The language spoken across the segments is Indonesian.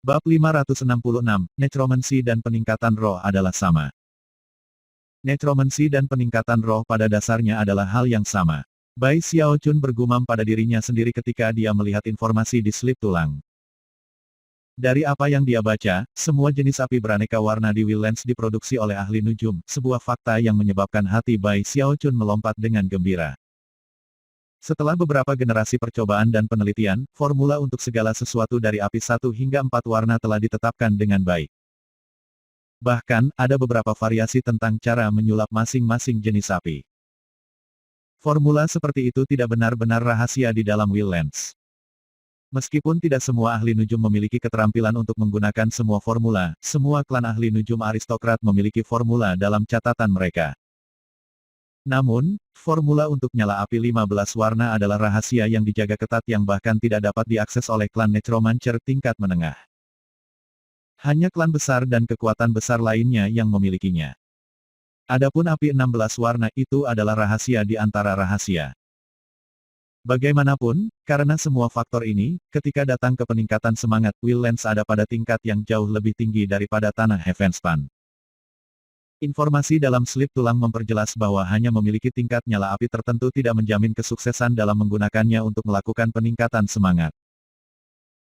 Bab 566, Necromancy dan peningkatan roh adalah sama. Necromancy dan peningkatan roh pada dasarnya adalah hal yang sama. Bai Xiaochun bergumam pada dirinya sendiri ketika dia melihat informasi di slip tulang. Dari apa yang dia baca, semua jenis api beraneka warna di Wildlands diproduksi oleh ahli nujum, sebuah fakta yang menyebabkan hati Bai Xiaochun melompat dengan gembira. Setelah beberapa generasi percobaan dan penelitian, formula untuk segala sesuatu dari api 1 hingga 4 warna telah ditetapkan dengan baik. Bahkan, ada beberapa variasi tentang cara menyulap masing-masing jenis api. Formula seperti itu tidak benar-benar rahasia di dalam Wildlands. Meskipun tidak semua ahli nujum memiliki keterampilan untuk menggunakan semua formula, semua klan ahli nujum aristokrat memiliki formula dalam catatan mereka. Namun, formula untuk nyala api 15 warna adalah rahasia yang dijaga ketat yang bahkan tidak dapat diakses oleh klan Necromancer tingkat menengah. Hanya klan besar dan kekuatan besar lainnya yang memilikinya. Adapun api 16 warna itu adalah rahasia di antara rahasia. Bagaimanapun, karena semua faktor ini, ketika datang ke peningkatan semangat, Wildlands ada pada tingkat yang jauh lebih tinggi daripada tanah Heavenspan. Informasi dalam slip tulang memperjelas bahwa hanya memiliki tingkat nyala api tertentu tidak menjamin kesuksesan dalam menggunakannya untuk melakukan peningkatan semangat.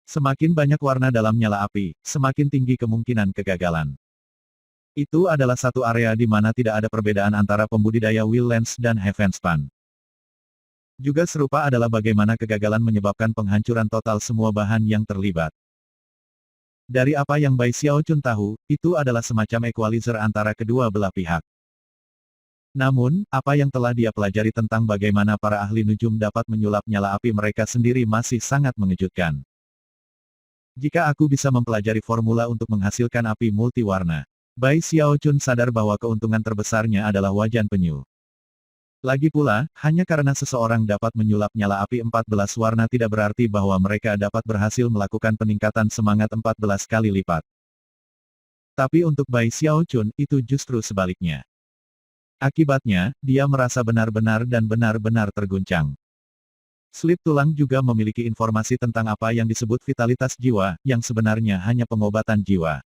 Semakin banyak warna dalam nyala api, semakin tinggi kemungkinan kegagalan. Itu adalah satu area di mana tidak ada perbedaan antara pembudidaya Wildlands dan Heavenspan. Juga serupa adalah bagaimana kegagalan menyebabkan penghancuran total semua bahan yang terlibat. Dari apa yang Bai Xiaochun tahu, itu adalah semacam equalizer antara kedua belah pihak. Namun, apa yang telah dia pelajari tentang bagaimana para ahli nujum dapat menyulap nyala api mereka sendiri masih sangat mengejutkan. Jika aku bisa mempelajari formula untuk menghasilkan api multiwarna, Bai Xiaochun sadar bahwa keuntungan terbesarnya adalah wajan penyu. Lagi pula, hanya karena seseorang dapat menyulap nyala api 14 warna tidak berarti bahwa mereka dapat berhasil melakukan peningkatan semangat 14 kali lipat. Tapi untuk Bai Xiaochun, itu justru sebaliknya. Akibatnya, dia merasa benar-benar dan benar-benar terguncang. Slip tulang juga memiliki informasi tentang apa yang disebut vitalitas jiwa, yang sebenarnya hanya pengobatan jiwa.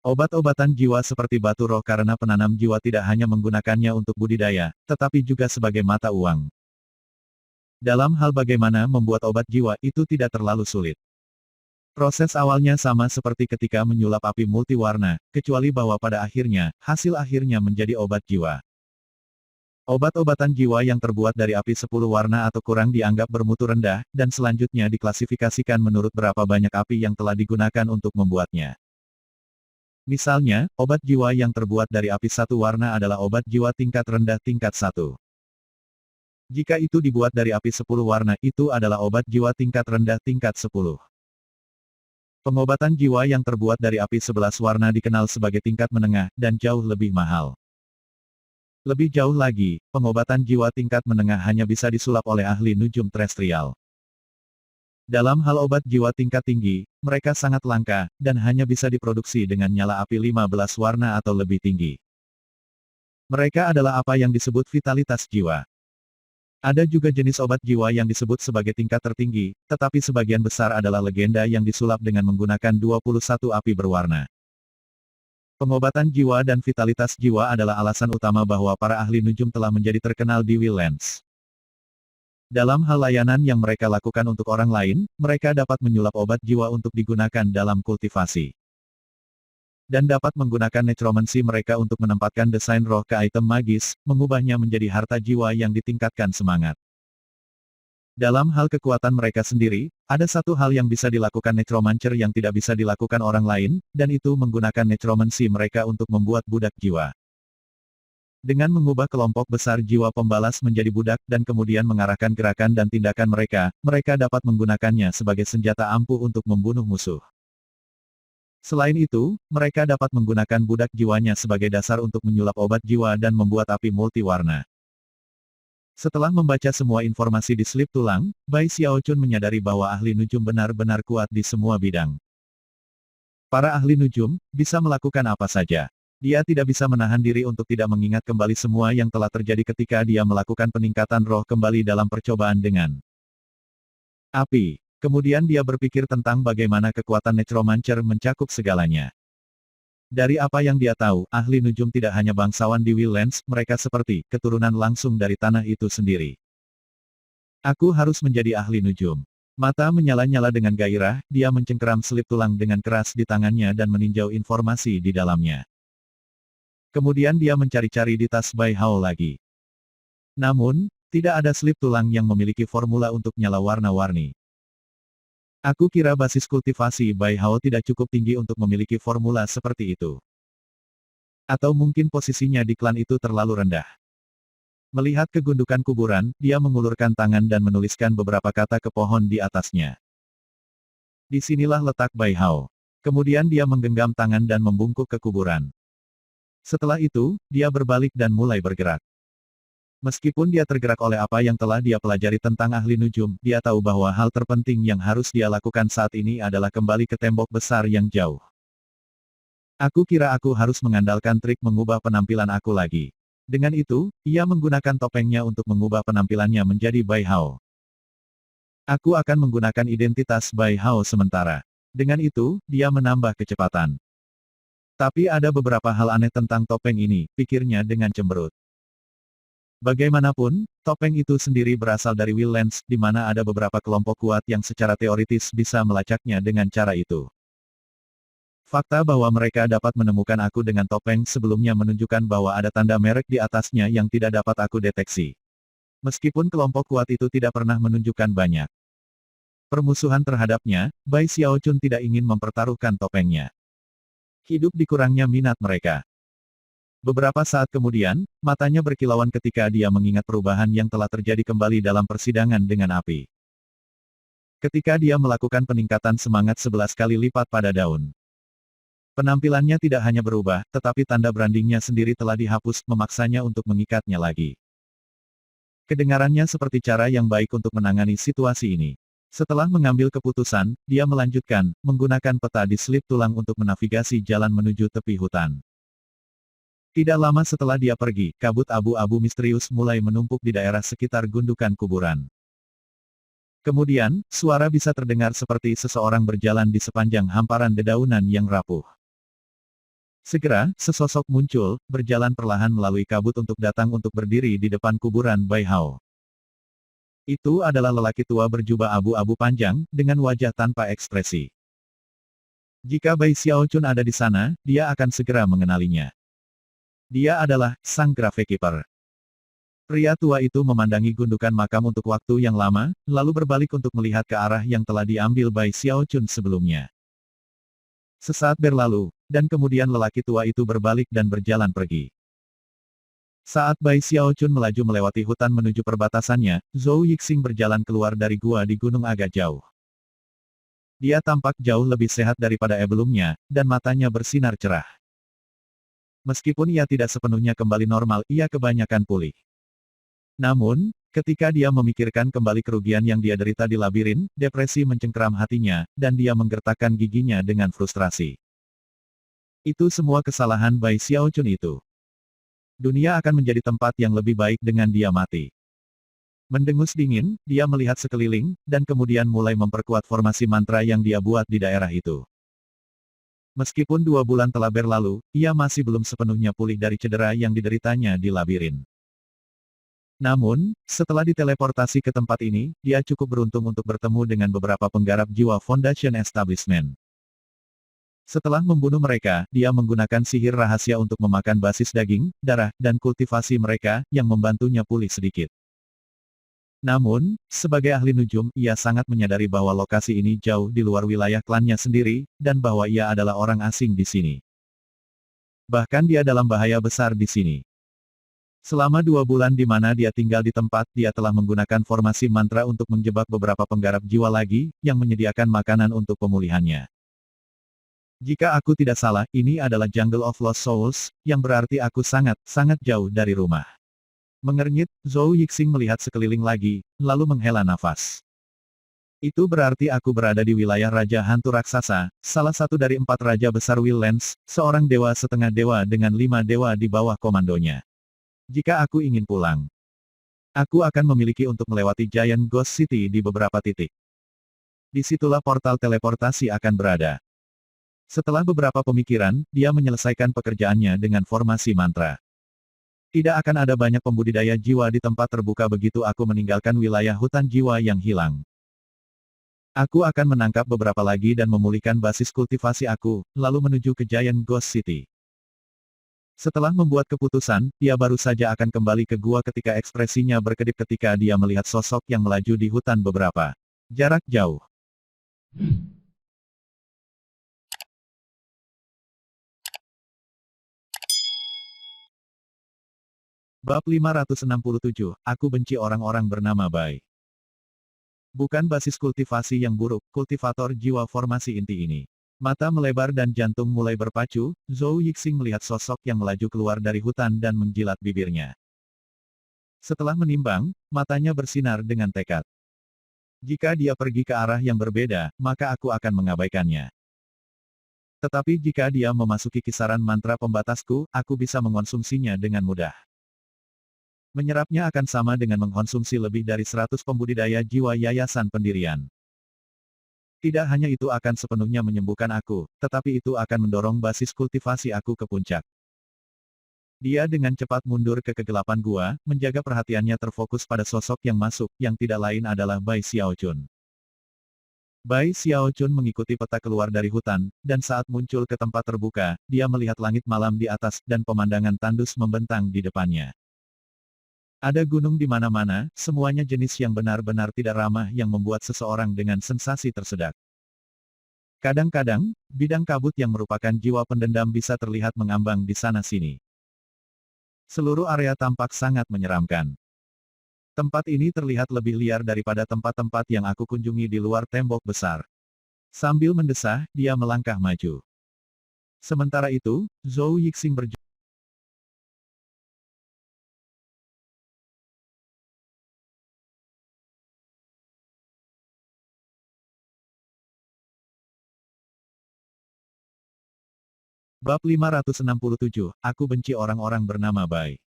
Obat-obatan jiwa seperti batu roh karena penanam jiwa tidak hanya menggunakannya untuk budidaya, tetapi juga sebagai mata uang. Dalam hal bagaimana membuat obat jiwa itu tidak terlalu sulit. Proses awalnya sama seperti ketika menyulap api multiwarna, kecuali bahwa pada akhirnya, hasil akhirnya menjadi obat jiwa. Obat-obatan jiwa yang terbuat dari api 10 warna atau kurang dianggap bermutu rendah, dan selanjutnya diklasifikasikan menurut berapa banyak api yang telah digunakan untuk membuatnya. Misalnya, obat jiwa yang terbuat dari api 1 warna adalah obat jiwa tingkat rendah tingkat 1. Jika itu dibuat dari api 10 warna, itu adalah obat jiwa tingkat rendah tingkat 10. Pengobatan jiwa yang terbuat dari api 11 warna dikenal sebagai tingkat menengah, dan jauh lebih mahal. Lebih jauh lagi, pengobatan jiwa tingkat menengah hanya bisa disulap oleh ahli nujum terestrial. Dalam hal obat jiwa tingkat tinggi, mereka sangat langka, dan hanya bisa diproduksi dengan nyala api 15 warna atau lebih tinggi. Mereka adalah apa yang disebut vitalitas jiwa. Ada juga jenis obat jiwa yang disebut sebagai tingkat tertinggi, tetapi sebagian besar adalah legenda yang disulap dengan menggunakan 21 api berwarna. Pengobatan jiwa dan vitalitas jiwa adalah alasan utama bahwa para ahli nujum telah menjadi terkenal di Wildlands. Dalam hal layanan yang mereka lakukan untuk orang lain, mereka dapat menyulap obat jiwa untuk digunakan dalam kultivasi. Dan dapat menggunakan necromancy mereka untuk menempatkan desain roh ke item magis, mengubahnya menjadi harta jiwa yang ditingkatkan semangat. Dalam hal kekuatan mereka sendiri, ada satu hal yang bisa dilakukan necromancer yang tidak bisa dilakukan orang lain, dan itu menggunakan necromancy mereka untuk membuat budak jiwa. Dengan mengubah kelompok besar jiwa pembalas menjadi budak dan kemudian mengarahkan gerakan dan tindakan mereka, mereka dapat menggunakannya sebagai senjata ampuh untuk membunuh musuh. Selain itu, mereka dapat menggunakan budak jiwanya sebagai dasar untuk menyulap obat jiwa dan membuat api multiwarna. Setelah membaca semua informasi di slip tulang, Bai Xiaochun menyadari bahwa ahli nujum benar-benar kuat di semua bidang. Para ahli nujum bisa melakukan apa saja. Dia tidak bisa menahan diri untuk tidak mengingat kembali semua yang telah terjadi ketika dia melakukan peningkatan roh kembali dalam percobaan dengan api. Kemudian dia berpikir tentang bagaimana kekuatan Necromancer mencakup segalanya. Dari apa yang dia tahu, ahli nujum tidak hanya bangsawan di Wildlands, mereka seperti keturunan langsung dari tanah itu sendiri. Aku harus menjadi ahli nujum. Mata menyala-nyala dengan gairah, dia mencengkeram selip tulang dengan keras di tangannya dan meninjau informasi di dalamnya. Kemudian dia mencari-cari di tas Bai Hao lagi. Namun, tidak ada selip tulang yang memiliki formula untuk nyala warna-warni. Aku kira basis kultivasi Bai Hao tidak cukup tinggi untuk memiliki formula seperti itu. Atau mungkin posisinya di klan itu terlalu rendah. Melihat kegundukan kuburan, dia mengulurkan tangan dan menuliskan beberapa kata ke pohon di atasnya. Disinilah letak Bai Hao. Kemudian dia menggenggam tangan dan membungkuk ke kuburan. Setelah itu, dia berbalik dan mulai bergerak. Meskipun dia tergerak oleh apa yang telah dia pelajari tentang ahli nujum, dia tahu bahwa hal terpenting yang harus dia lakukan saat ini adalah kembali ke tembok besar yang jauh. Aku kira aku harus mengandalkan trik mengubah penampilan aku lagi. Dengan itu, ia menggunakan topengnya untuk mengubah penampilannya menjadi Bai Hao. Aku akan menggunakan identitas Bai Hao sementara. Dengan itu, dia menambah kecepatan. Tapi ada beberapa hal aneh tentang topeng ini, pikirnya dengan cemberut. Bagaimanapun, topeng itu sendiri berasal dari Wildlands, di mana ada beberapa kelompok kuat yang secara teoritis bisa melacaknya dengan cara itu. Fakta bahwa mereka dapat menemukan aku dengan topeng sebelumnya menunjukkan bahwa ada tanda merek di atasnya yang tidak dapat aku deteksi. Meskipun kelompok kuat itu tidak pernah menunjukkan banyak permusuhan terhadapnya, Bai Xiaochun tidak ingin mempertaruhkan topengnya. Hidup dikurangnya minat mereka. Beberapa saat kemudian, matanya berkilauan ketika dia mengingat perubahan yang telah terjadi kembali dalam persidangan dengan api. Ketika dia melakukan peningkatan semangat 11 kali lipat pada daun. Penampilannya tidak hanya berubah, tetapi tanda brandingnya sendiri telah dihapus, memaksanya untuk mengikatnya lagi. Kedengarannya seperti cara yang baik untuk menangani situasi ini. Setelah mengambil keputusan, dia melanjutkan, menggunakan peta di selip tulang untuk menavigasi jalan menuju tepi hutan. Tidak lama setelah dia pergi, kabut abu-abu misterius mulai menumpuk di daerah sekitar gundukan kuburan. Kemudian, suara bisa terdengar seperti seseorang berjalan di sepanjang hamparan dedaunan yang rapuh. Segera, sesosok muncul, berjalan perlahan melalui kabut untuk datang untuk berdiri di depan kuburan Bai Hao. Itu adalah lelaki tua berjubah abu-abu panjang, dengan wajah tanpa ekspresi. Jika Bai Xiaochun ada di sana, dia akan segera mengenalinya. Dia adalah sang Gravekeeper. Pria tua itu memandangi gundukan makam untuk waktu yang lama, lalu berbalik untuk melihat ke arah yang telah diambil Bai Xiaochun sebelumnya. Sesaat berlalu, dan kemudian lelaki tua itu berbalik dan berjalan pergi. Saat Bai Xiaochun melaju melewati hutan menuju perbatasannya, Zhou Yixing berjalan keluar dari gua di gunung agak jauh. Dia tampak jauh lebih sehat daripada sebelumnya, dan matanya bersinar cerah. Meskipun ia tidak sepenuhnya kembali normal, ia kebanyakan pulih. Namun, ketika dia memikirkan kembali kerugian yang dia derita di labirin, depresi mencengkeram hatinya, dan dia menggertakkan giginya dengan frustrasi. Itu semua kesalahan Bai Xiaochun itu. Dunia akan menjadi tempat yang lebih baik dengan dia mati. Mendengus dingin, dia melihat sekeliling, dan kemudian mulai memperkuat formasi mantra yang dia buat di daerah itu. Meskipun 2 bulan telah berlalu, ia masih belum sepenuhnya pulih dari cedera yang dideritanya di labirin. Namun, setelah diteleportasi ke tempat ini, dia cukup beruntung untuk bertemu dengan beberapa penggarap jiwa Foundation Establishment. Setelah membunuh mereka, dia menggunakan sihir rahasia untuk memakan basis daging, darah, dan kultivasi mereka, yang membantunya pulih sedikit. Namun, sebagai ahli nujum, ia sangat menyadari bahwa lokasi ini jauh di luar wilayah klannya sendiri, dan bahwa ia adalah orang asing di sini. Bahkan dia dalam bahaya besar di sini. Selama 2 bulan di mana dia tinggal di tempat, dia telah menggunakan formasi mantra untuk menjebak beberapa penggarap jiwa lagi, yang menyediakan makanan untuk pemulihannya. Jika aku tidak salah, ini adalah Jungle of Lost Souls, yang berarti aku sangat jauh dari rumah. Mengernyit, Zhou Yixing melihat sekeliling lagi, lalu menghela nafas. Itu berarti aku berada di wilayah Raja Hantu Raksasa, salah satu dari 4 Raja Besar Wildlands, seorang dewa setengah dewa dengan 5 dewa di bawah komandonya. Jika aku ingin pulang, aku akan memiliki untuk melewati Giant Ghost City di beberapa titik. Disitulah portal teleportasi akan berada. Setelah beberapa pemikiran, dia menyelesaikan pekerjaannya dengan formasi mantra. Tidak akan ada banyak pembudidaya jiwa di tempat terbuka begitu aku meninggalkan wilayah hutan jiwa yang hilang. Aku akan menangkap beberapa lagi dan memulihkan basis kultivasi aku, lalu menuju ke Giant Ghost City. Setelah membuat keputusan, dia baru saja akan kembali ke gua ketika ekspresinya berkedip ketika dia melihat sosok yang melaju di hutan beberapa jarak jauh. Bab 567, Aku benci orang-orang bernama Bai. Bukan basis kultivasi yang buruk, kultivator jiwa formasi inti ini. Mata melebar dan jantung mulai berpacu, Zhou Yixing melihat sosok yang melaju keluar dari hutan dan menjilat bibirnya. Setelah menimbang, matanya bersinar dengan tekad. Jika dia pergi ke arah yang berbeda, maka aku akan mengabaikannya. Tetapi jika dia memasuki kisaran mantra pembatasku, aku bisa mengonsumsinya dengan mudah. Menyerapnya akan sama dengan mengkonsumsi lebih dari 100 pembudidaya jiwa yayasan pendirian. Tidak hanya itu akan sepenuhnya menyembuhkan aku, tetapi itu akan mendorong basis kultivasi aku ke puncak. Dia dengan cepat mundur ke kegelapan gua, menjaga perhatiannya terfokus pada sosok yang masuk, yang tidak lain adalah Bai Xiaochun. Bai Xiaochun mengikuti peta keluar dari hutan, dan saat muncul ke tempat terbuka, dia melihat langit malam di atas, dan pemandangan tandus membentang di depannya. Ada gunung di mana-mana, semuanya jenis yang benar-benar tidak ramah yang membuat seseorang dengan sensasi tersedak. Kadang-kadang, bidang kabut yang merupakan jiwa pendendam bisa terlihat mengambang di sana-sini. Seluruh area tampak sangat menyeramkan. Tempat ini terlihat lebih liar daripada tempat-tempat yang aku kunjungi di luar tembok besar. Sambil mendesah, dia melangkah maju. Sementara itu, Zhou Yixing berjuang. Bab 567, Aku benci orang-orang bernama Bai.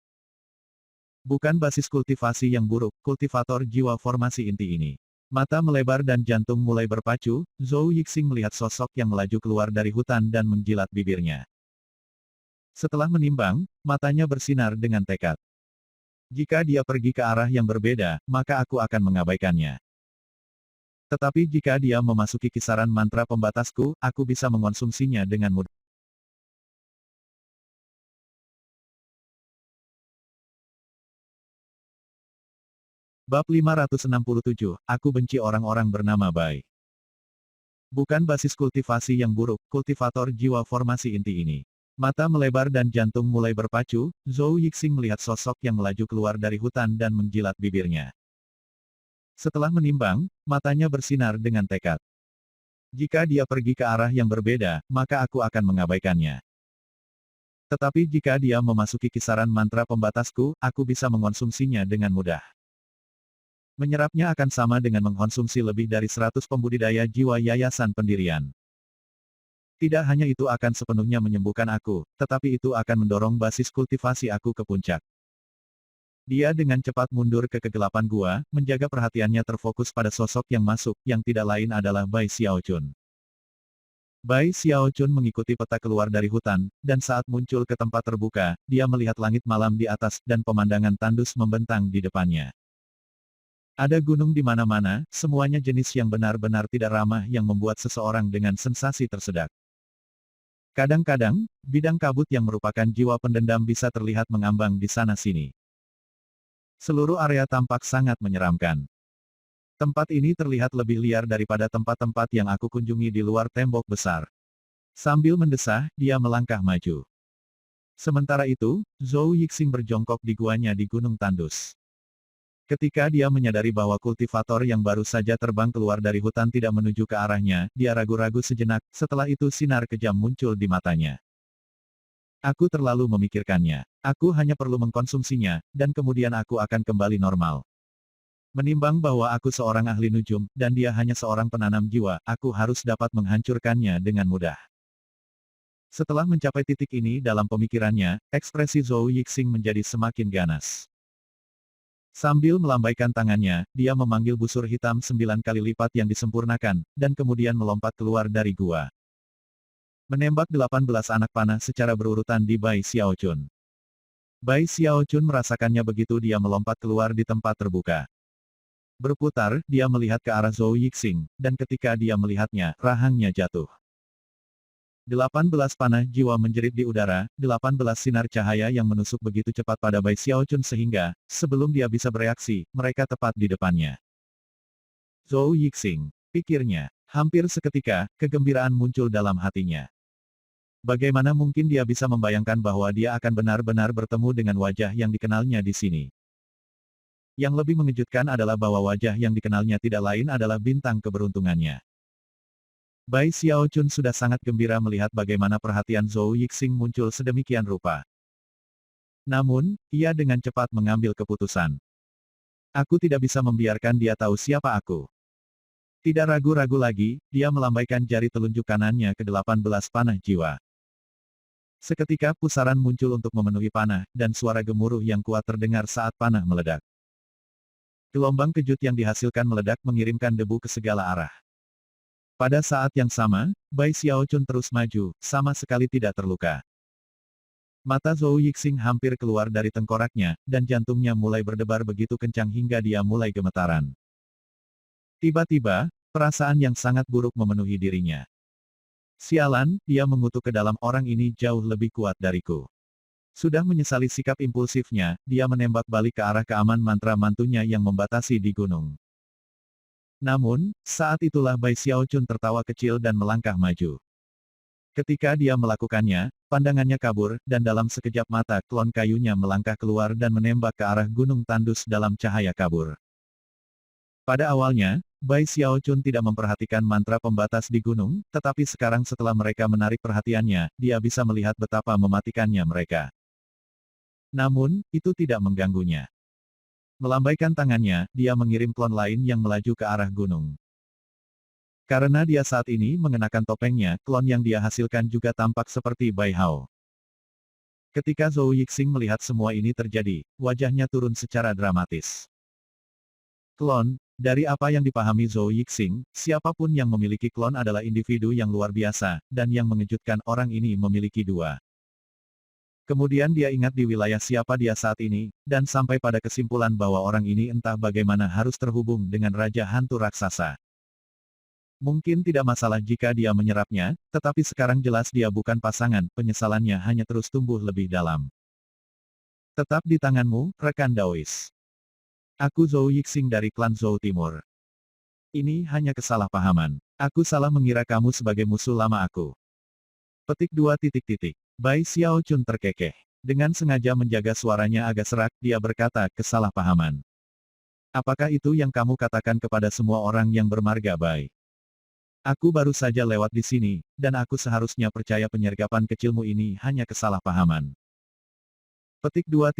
Bukan basis kultivasi yang buruk, kultivator jiwa formasi inti ini. Mata melebar dan jantung mulai berpacu, Zhou Yixing melihat sosok yang melaju keluar dari hutan dan menjilat bibirnya. Setelah menimbang, matanya bersinar dengan tekad. Jika dia pergi ke arah yang berbeda, maka aku akan mengabaikannya. Tetapi jika dia memasuki kisaran mantra pembatasku, aku bisa mengonsumsinya dengan mudah. Bab 567, Aku benci orang-orang bernama Bai. Bukan basis kultivasi yang buruk, kultivator jiwa formasi inti ini. Mata melebar dan jantung mulai berpacu, Zhou Yixing melihat sosok yang melaju keluar dari hutan dan menjilat bibirnya. Setelah menimbang, matanya bersinar dengan tekad. Jika dia pergi ke arah yang berbeda, maka aku akan mengabaikannya. Tetapi jika dia memasuki kisaran mantra pembatasku, aku bisa mengonsumsinya dengan mudah. Menyerapnya akan sama dengan mengkonsumsi lebih dari 100 pembudidaya jiwa yayasan pendirian. Tidak hanya itu akan sepenuhnya menyembuhkan aku, tetapi itu akan mendorong basis kultivasi aku ke puncak. Dia dengan cepat mundur ke kegelapan gua, menjaga perhatiannya terfokus pada sosok yang masuk, yang tidak lain adalah Bai Xiaochun. Bai Xiaochun mengikuti peta keluar dari hutan, dan saat muncul ke tempat terbuka, dia melihat langit malam di atas, dan pemandangan tandus membentang di depannya. Ada gunung di mana-mana, semuanya jenis yang benar-benar tidak ramah yang membuat seseorang dengan sensasi tersedak. Kadang-kadang, bidang kabut yang merupakan jiwa pendendam bisa terlihat mengambang di sana-sini. Seluruh area tampak sangat menyeramkan. Tempat ini terlihat lebih liar daripada tempat-tempat yang aku kunjungi di luar tembok besar. Sambil mendesah, dia melangkah maju. Sementara itu, Zhou Yixing berjongkok di guanya di Gunung Tandus. Ketika dia menyadari bahwa kultivator yang baru saja terbang keluar dari hutan tidak menuju ke arahnya, dia ragu-ragu sejenak, setelah itu sinar kejam muncul di matanya. Aku terlalu memikirkannya. Aku hanya perlu mengkonsumsinya, dan kemudian aku akan kembali normal. Menimbang bahwa aku seorang ahli nujum, dan dia hanya seorang penanam jiwa, aku harus dapat menghancurkannya dengan mudah. Setelah mencapai titik ini dalam pemikirannya, ekspresi Zhou Yixing menjadi semakin ganas. Sambil melambaikan tangannya, dia memanggil busur hitam 9 kali lipat yang disempurnakan, dan kemudian melompat keluar dari gua. Menembak 18 anak panah secara berurutan di Bai Xiaochun. Bai Xiaochun merasakannya begitu dia melompat keluar di tempat terbuka. Berputar, dia melihat ke arah Zhou Yixing, dan ketika dia melihatnya, rahangnya jatuh. 18 panah jiwa menjerit di udara, 18 sinar cahaya yang menusuk begitu cepat pada Bai Xiaochun sehingga, sebelum dia bisa bereaksi, mereka tepat di depannya. Zhou Yixing, pikirnya. Hampir seketika, kegembiraan muncul dalam hatinya. Bagaimana mungkin dia bisa membayangkan bahwa dia akan benar-benar bertemu dengan wajah yang dikenalnya di sini. Yang lebih mengejutkan adalah bahwa wajah yang dikenalnya tidak lain adalah bintang keberuntungannya. Bai Xiaochun sudah sangat gembira melihat bagaimana perhatian Zhou Yixing muncul sedemikian rupa. Namun, ia dengan cepat mengambil keputusan. Aku tidak bisa membiarkan dia tahu siapa aku. Tidak ragu-ragu lagi, dia melambaikan jari telunjuk kanannya ke 18 panah jiwa. Seketika pusaran muncul untuk memenuhi panah, dan suara gemuruh yang kuat terdengar saat panah meledak. Gelombang kejut yang dihasilkan meledak mengirimkan debu ke segala arah. Pada saat yang sama, Bai Xiaochun terus maju, sama sekali tidak terluka. Mata Zhou Yixing hampir keluar dari tengkoraknya, dan jantungnya mulai berdebar begitu kencang hingga dia mulai gemetaran. Tiba-tiba, perasaan yang sangat buruk memenuhi dirinya. Sialan, dia mengutuk ke dalam, orang ini jauh lebih kuat dariku. Sudah menyesali sikap impulsifnya, dia menembak balik ke arah keaman mantra mantunya yang membatasi di gunung. Namun, saat itulah Bai Xiaochun tertawa kecil dan melangkah maju. Ketika dia melakukannya, pandangannya kabur, dan dalam sekejap mata klon kayunya melangkah keluar dan menembak ke arah gunung tandus dalam cahaya kabur. Pada awalnya, Bai Xiaochun tidak memperhatikan mantra pembatas di gunung, tetapi sekarang setelah mereka menarik perhatiannya, dia bisa melihat betapa mematikannya mereka. Namun, itu tidak mengganggunya. Melambaikan tangannya, dia mengirim klon lain yang melaju ke arah gunung. Karena dia saat ini mengenakan topengnya, klon yang dia hasilkan juga tampak seperti Bai Hao. Ketika Zhou Yixing melihat semua ini terjadi, wajahnya turun secara dramatis. Klon, dari apa yang dipahami Zhou Yixing, siapapun yang memiliki klon adalah individu yang luar biasa, dan yang mengejutkan orang ini memiliki dua. Kemudian dia ingat di wilayah siapa dia saat ini, dan sampai pada kesimpulan bahwa orang ini entah bagaimana harus terhubung dengan Raja Hantu Raksasa. Mungkin tidak masalah jika dia menyerapnya, tetapi sekarang jelas dia bukan pasangan, penyesalannya hanya terus tumbuh lebih dalam. Tetap di tanganmu, rekan Daois. Aku Zhou Yixing dari klan Zhou Timur. Ini hanya kesalahpahaman. Aku salah mengira kamu sebagai musuh lama aku. Petik 2. Bai Xiaochun terkekeh. Dengan sengaja menjaga suaranya agak serak, dia berkata, kesalahpahaman. Apakah itu yang kamu katakan kepada semua orang yang bermarga Bai? Aku baru saja lewat di sini, dan aku seharusnya percaya penyergapan kecilmu ini hanya kesalahpahaman. Petik 2.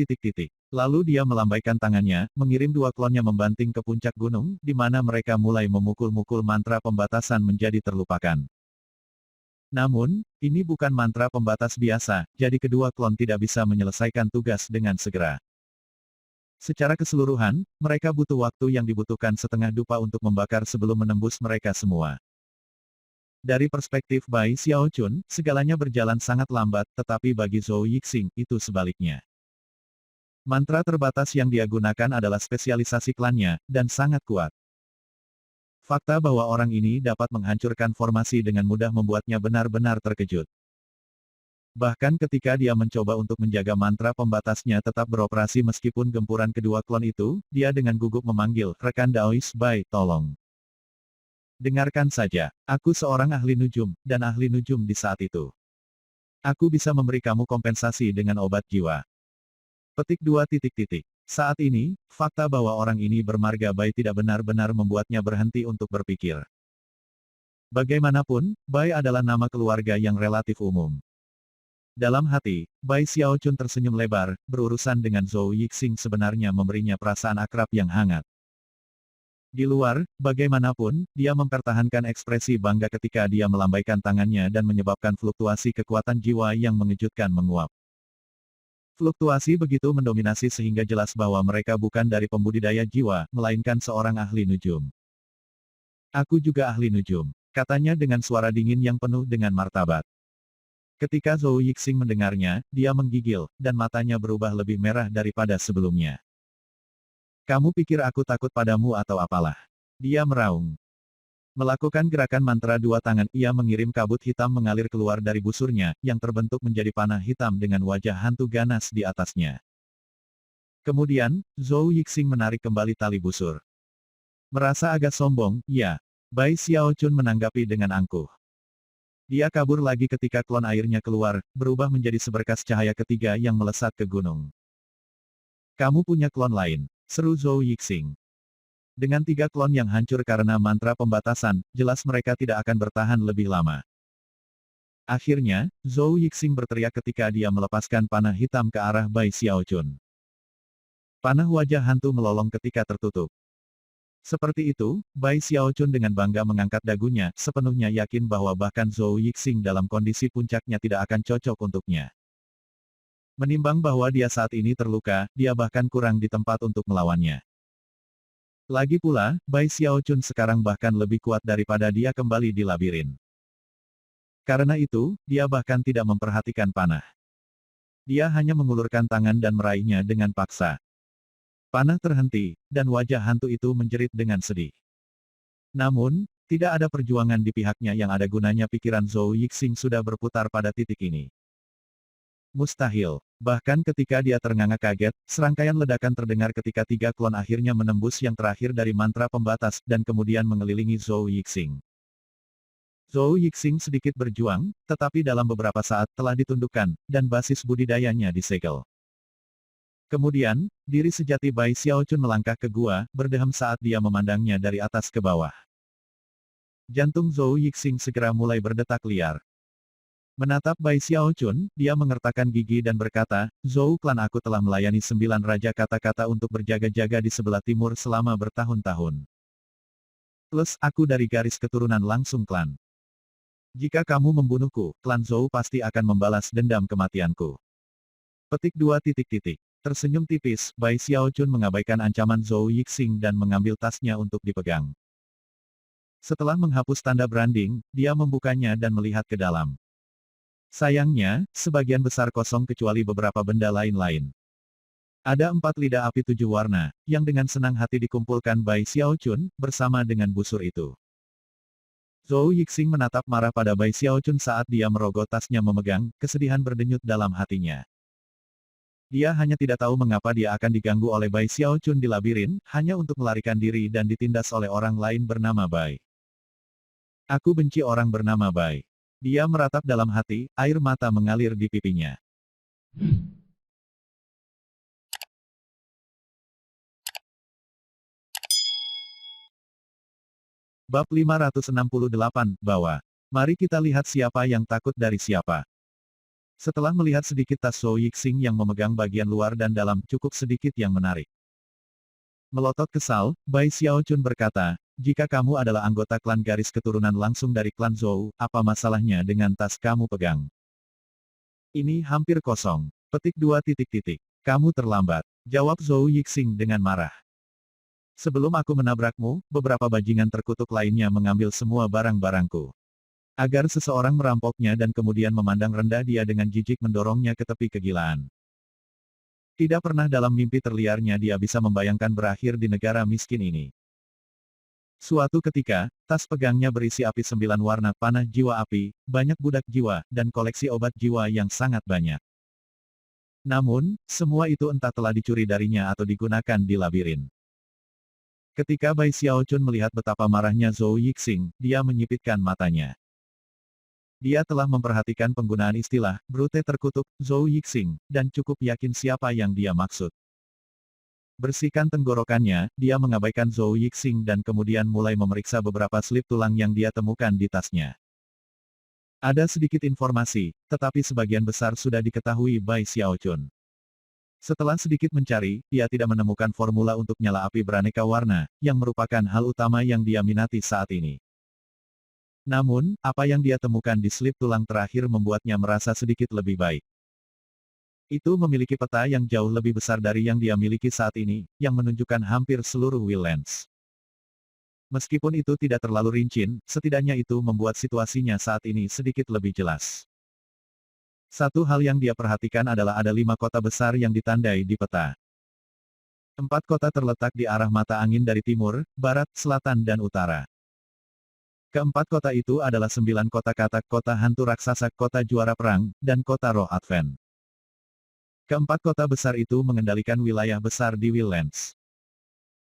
Lalu dia melambaikan tangannya, mengirim dua klonnya membanting ke puncak gunung, di mana mereka mulai memukul-mukul mantra pembatasan menjadi terlupakan. Namun, ini bukan mantra pembatas biasa, jadi kedua klon tidak bisa menyelesaikan tugas dengan segera. Secara keseluruhan, mereka butuh waktu yang dibutuhkan setengah dupa untuk membakar sebelum menembus mereka semua. Dari perspektif Bai Xiaochun, segalanya berjalan sangat lambat, tetapi bagi Zhou Yixing, itu sebaliknya. Mantra terbatas yang dia gunakan adalah spesialisasi klannya, dan sangat kuat. Fakta bahwa orang ini dapat menghancurkan formasi dengan mudah membuatnya benar-benar terkejut. Bahkan ketika dia mencoba untuk menjaga mantra pembatasnya tetap beroperasi meskipun gempuran kedua klon itu, dia dengan gugup memanggil, rekan Daois Bai, tolong. Dengarkan saja, aku seorang ahli nujum, dan ahli nujum di saat itu. Aku bisa memberi kamu kompensasi dengan obat jiwa. Petik 2. Saat ini, fakta bahwa orang ini bermarga Bai tidak benar-benar membuatnya berhenti untuk berpikir. Bagaimanapun, Bai adalah nama keluarga yang relatif umum. Dalam hati, Bai Xiaochun tersenyum lebar, berurusan dengan Zhou Yixing sebenarnya memberinya perasaan akrab yang hangat. Di luar, bagaimanapun, dia mempertahankan ekspresi bangga ketika dia melambaikan tangannya dan menyebabkan fluktuasi kekuatan jiwa yang mengejutkan menguap. Fluktuasi begitu mendominasi sehingga jelas bahwa mereka bukan dari pembudidaya jiwa, melainkan seorang ahli nujum. Aku juga ahli nujum, katanya dengan suara dingin yang penuh dengan martabat. Ketika Zhou Yixing mendengarnya, dia menggigil, dan matanya berubah lebih merah daripada sebelumnya. Kamu pikir aku takut padamu atau apalah? Dia meraung. Melakukan gerakan mantra dua tangan, ia mengirim kabut hitam mengalir keluar dari busurnya, yang terbentuk menjadi panah hitam dengan wajah hantu ganas di atasnya. Kemudian, Zhou Yixing menarik kembali tali busur. Merasa agak sombong, ya. Bai Xiaochun menanggapi dengan angkuh. Dia kabur lagi ketika klon airnya keluar, berubah menjadi seberkas cahaya ketiga yang melesat ke gunung. Kamu punya klon lain, seru Zhou Yixing. Dengan 3 klon yang hancur karena mantra pembatasan, jelas mereka tidak akan bertahan lebih lama. Akhirnya, Zhou Yixing berteriak ketika dia melepaskan panah hitam ke arah Bai Xiaochun. Panah wajah hantu melolong ketika tertutup. Seperti itu, Bai Xiaochun dengan bangga mengangkat dagunya, sepenuhnya yakin bahwa bahkan Zhou Yixing dalam kondisi puncaknya tidak akan cocok untuknya. Menimbang bahwa dia saat ini terluka, dia bahkan kurang di tempat untuk melawannya. Lagi pula, Bai Xiaochun sekarang bahkan lebih kuat daripada dia kembali di labirin. Karena itu, dia bahkan tidak memperhatikan panah. Dia hanya mengulurkan tangan dan meraihnya dengan paksa. Panah terhenti, dan wajah hantu itu menjerit dengan sedih. Namun, tidak ada perjuangan di pihaknya yang ada gunanya. Pikiran Zhou Yixing sudah berputar pada titik ini. Mustahil. Bahkan ketika dia ternganga kaget, serangkaian ledakan terdengar ketika 3 klon akhirnya menembus yang terakhir dari mantra pembatas, dan kemudian mengelilingi Zhou Yixing. Zhou Yixing sedikit berjuang, tetapi dalam beberapa saat telah ditundukkan, dan basis budidayanya disegel. Kemudian, diri sejati Bai Xiaochun melangkah ke gua, berdeham saat dia memandangnya dari atas ke bawah. Jantung Zhou Yixing segera mulai berdetak liar. Menatap Bai Xiaochun, dia mengertakkan gigi dan berkata, Zhou klan aku telah melayani 9 raja kata-kata untuk berjaga-jaga di sebelah timur selama bertahun-tahun. Plus, aku dari garis keturunan langsung klan. Jika kamu membunuhku, klan Zhou pasti akan membalas dendam kematianku. Petik 2. Tersenyum tipis, Bai Xiaochun mengabaikan ancaman Zhou Yixing dan mengambil tasnya untuk dipegang. Setelah menghapus tanda branding, dia membukanya dan melihat ke dalam. Sayangnya, sebagian besar kosong kecuali beberapa benda lain-lain. Ada 4 lidah api 7 warna, yang dengan senang hati dikumpulkan Bai Xiaochun, bersama dengan busur itu. Zhou Yixing menatap marah pada Bai Xiaochun saat dia merogoh tasnya memegang, kesedihan berdenyut dalam hatinya. Dia hanya tidak tahu mengapa dia akan diganggu oleh Bai Xiaochun di labirin, hanya untuk melarikan diri dan ditindas oleh orang lain bernama Bai. Aku benci orang bernama Bai. Dia meratap dalam hati, air mata mengalir di pipinya. Bab 568, Bahwa. Mari kita lihat siapa yang takut dari siapa. Setelah melihat sedikit tas Zhou Yixing yang memegang bagian luar dan dalam, cukup sedikit yang menarik. Melotot kesal, Bai Xiaochun berkata, jika kamu adalah anggota klan garis keturunan langsung dari klan Zhou, apa masalahnya dengan tas kamu pegang? Ini hampir kosong. Petik 2. Kamu terlambat. Jawab Zhou Yixing dengan marah. Sebelum aku menabrakmu, beberapa bajingan terkutuk lainnya mengambil semua barang-barangku. Agar seseorang merampoknya dan kemudian memandang rendah dia dengan jijik mendorongnya ke tepi kegilaan. Tidak pernah dalam mimpi terliarnya dia bisa membayangkan berakhir di negara miskin ini. Suatu ketika, tas pegangnya berisi api 9 warna, panah jiwa api, banyak budak jiwa, dan koleksi obat jiwa yang sangat banyak. Namun, semua itu entah telah dicuri darinya atau digunakan di labirin. Ketika Bai Xiaochun melihat betapa marahnya Zhou Yixing, dia menyipitkan matanya. Dia telah memperhatikan penggunaan istilah, brute terkutuk, Zhou Yixing, dan cukup yakin siapa yang dia maksud. Bersihkan tenggorokannya, dia mengabaikan Zhou Yixing dan kemudian mulai memeriksa beberapa slip tulang yang dia temukan di tasnya. Ada sedikit informasi, tetapi sebagian besar sudah diketahui Bai Xiaochun. Setelah sedikit mencari, dia tidak menemukan formula untuk nyala api beraneka warna, yang merupakan hal utama yang dia minati saat ini. Namun, apa yang dia temukan di slip tulang terakhir membuatnya merasa sedikit lebih baik. Itu memiliki peta yang jauh lebih besar dari yang dia miliki saat ini, yang menunjukkan hampir seluruh Wildlands. Meskipun itu tidak terlalu rinci, setidaknya itu membuat situasinya saat ini sedikit lebih jelas. Satu hal yang dia perhatikan adalah ada 5 kota besar yang ditandai di peta. 4 kota terletak di arah mata angin dari timur, barat, selatan dan utara. Keempat kota itu adalah 9 kota katak, kota hantu raksasa, kota juara perang, dan kota roh Advent. Keempat kota besar itu mengendalikan wilayah besar di Wildlands.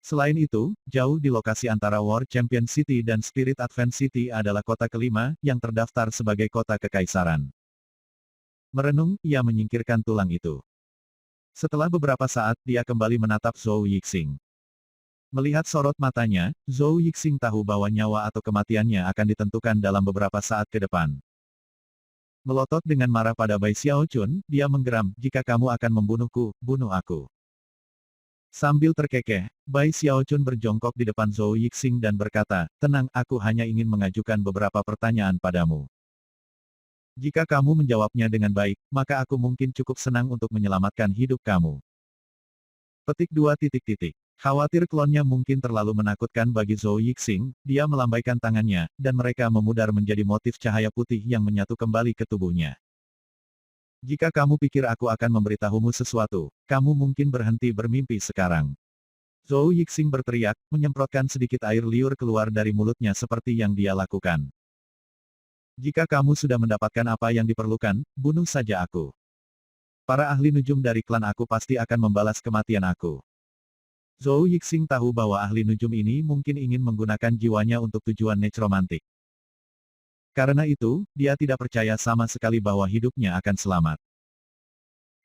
Selain itu, jauh di lokasi antara War Champion City dan Spirit Advent City adalah kota kelima, yang terdaftar sebagai kota kekaisaran. Merenung, ia menyingkirkan tulang itu. Setelah beberapa saat, dia kembali menatap Zhou Yixing. Melihat sorot matanya, Zhou Yixing tahu bahwa nyawa atau kematiannya akan ditentukan dalam beberapa saat ke depan. Melotot dengan marah pada Bai Xiaochun, dia menggeram, jika kamu akan membunuhku, bunuh aku. Sambil terkekeh, Bai Xiaochun berjongkok di depan Zhou Yixing dan berkata, tenang, aku hanya ingin mengajukan beberapa pertanyaan padamu. Jika kamu menjawabnya dengan baik, maka aku mungkin cukup senang untuk menyelamatkan hidup kamu. Petik 2. Khawatir klonnya mungkin terlalu menakutkan bagi Zhou Yixing, dia melambaikan tangannya, dan mereka memudar menjadi motif cahaya putih yang menyatu kembali ke tubuhnya. Jika kamu pikir aku akan memberitahumu sesuatu, kamu mungkin berhenti bermimpi sekarang. Zhou Yixing berteriak, menyemprotkan sedikit air liur keluar dari mulutnya seperti yang dia lakukan. Jika kamu sudah mendapatkan apa yang diperlukan, bunuh saja aku. Para ahli nujum dari klan aku pasti akan membalas kematian aku. Zhou Yixing tahu bahwa ahli nujum ini mungkin ingin menggunakan jiwanya untuk tujuan nekromantik. Karena itu, dia tidak percaya sama sekali bahwa hidupnya akan selamat.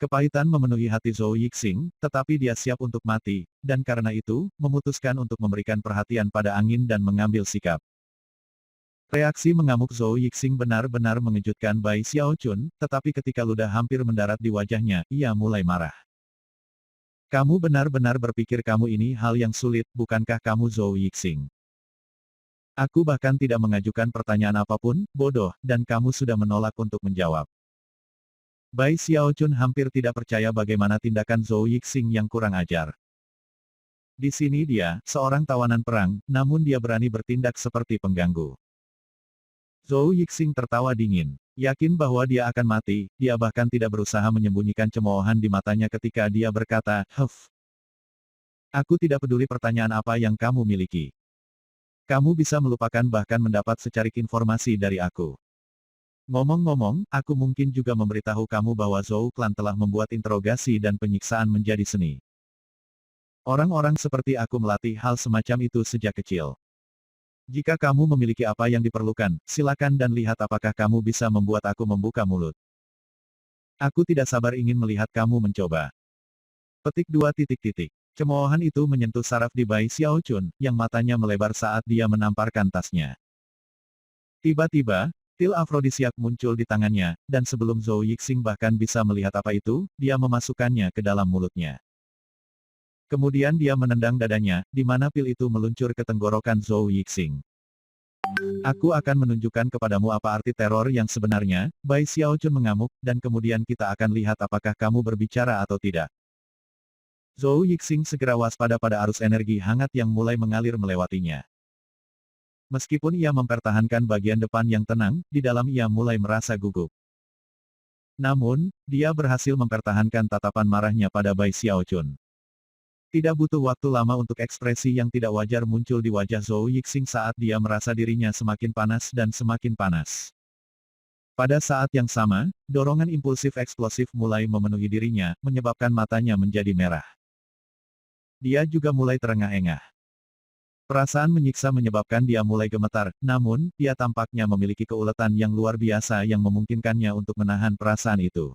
Kepahitan memenuhi hati Zhou Yixing, tetapi dia siap untuk mati, dan karena itu, memutuskan untuk memberikan perhatian pada angin dan mengambil sikap. Reaksi mengamuk Zhou Yixing benar-benar mengejutkan Bai Xiaochun, tetapi ketika ludah hampir mendarat di wajahnya, ia mulai marah. Kamu benar-benar berpikir kamu ini hal yang sulit, bukankah kamu Zhou Yixing? Aku bahkan tidak mengajukan pertanyaan apapun, bodoh, dan kamu sudah menolak untuk menjawab. Bai Xiaochun hampir tidak percaya bagaimana tindakan Zhou Yixing yang kurang ajar. Di sini dia, seorang tawanan perang, namun dia berani bertindak seperti pengganggu. Zhou Yixing tertawa dingin. Yakin bahwa dia akan mati, dia bahkan tidak berusaha menyembunyikan cemoohan di matanya ketika dia berkata, "Huff. Aku tidak peduli pertanyaan apa yang kamu miliki. Kamu bisa melupakan bahkan mendapat secarik informasi dari aku. Ngomong-ngomong, aku mungkin juga memberitahu kamu bahwa Zhou Clan telah membuat interogasi dan penyiksaan menjadi seni. Orang-orang seperti aku melatih hal semacam itu sejak kecil. Jika kamu memiliki apa yang diperlukan, silakan dan lihat apakah kamu bisa membuat aku membuka mulut. Aku tidak sabar ingin melihat kamu mencoba." Petik 2. Cemoohan itu menyentuh saraf di Bai Xiaochun, yang matanya melebar saat dia menamparkan tasnya. Tiba-tiba, pil afrodisiak muncul di tangannya, dan sebelum Zhou Yixing bahkan bisa melihat apa itu, dia memasukkannya ke dalam mulutnya. Kemudian dia menendang dadanya, di mana pil itu meluncur ke tenggorokan Zhou Yixing. Aku akan menunjukkan kepadamu apa arti teror yang sebenarnya, Bai Xiaochun mengamuk, dan kemudian kita akan lihat apakah kamu berbicara atau tidak. Zhou Yixing segera waspada pada arus energi hangat yang mulai mengalir melewatinya. Meskipun ia mempertahankan bagian depan yang tenang, di dalam ia mulai merasa gugup. Namun, dia berhasil mempertahankan tatapan marahnya pada Bai Xiaochun. Tidak butuh waktu lama untuk ekspresi yang tidak wajar muncul di wajah Zhou Yixing saat dia merasa dirinya semakin panas dan semakin panas. Pada saat yang sama, dorongan impulsif eksplosif mulai memenuhi dirinya, menyebabkan matanya menjadi merah. Dia juga mulai terengah-engah. Perasaan menyiksa menyebabkan dia mulai gemetar, namun, dia tampaknya memiliki keuletan yang luar biasa yang memungkinkannya untuk menahan perasaan itu.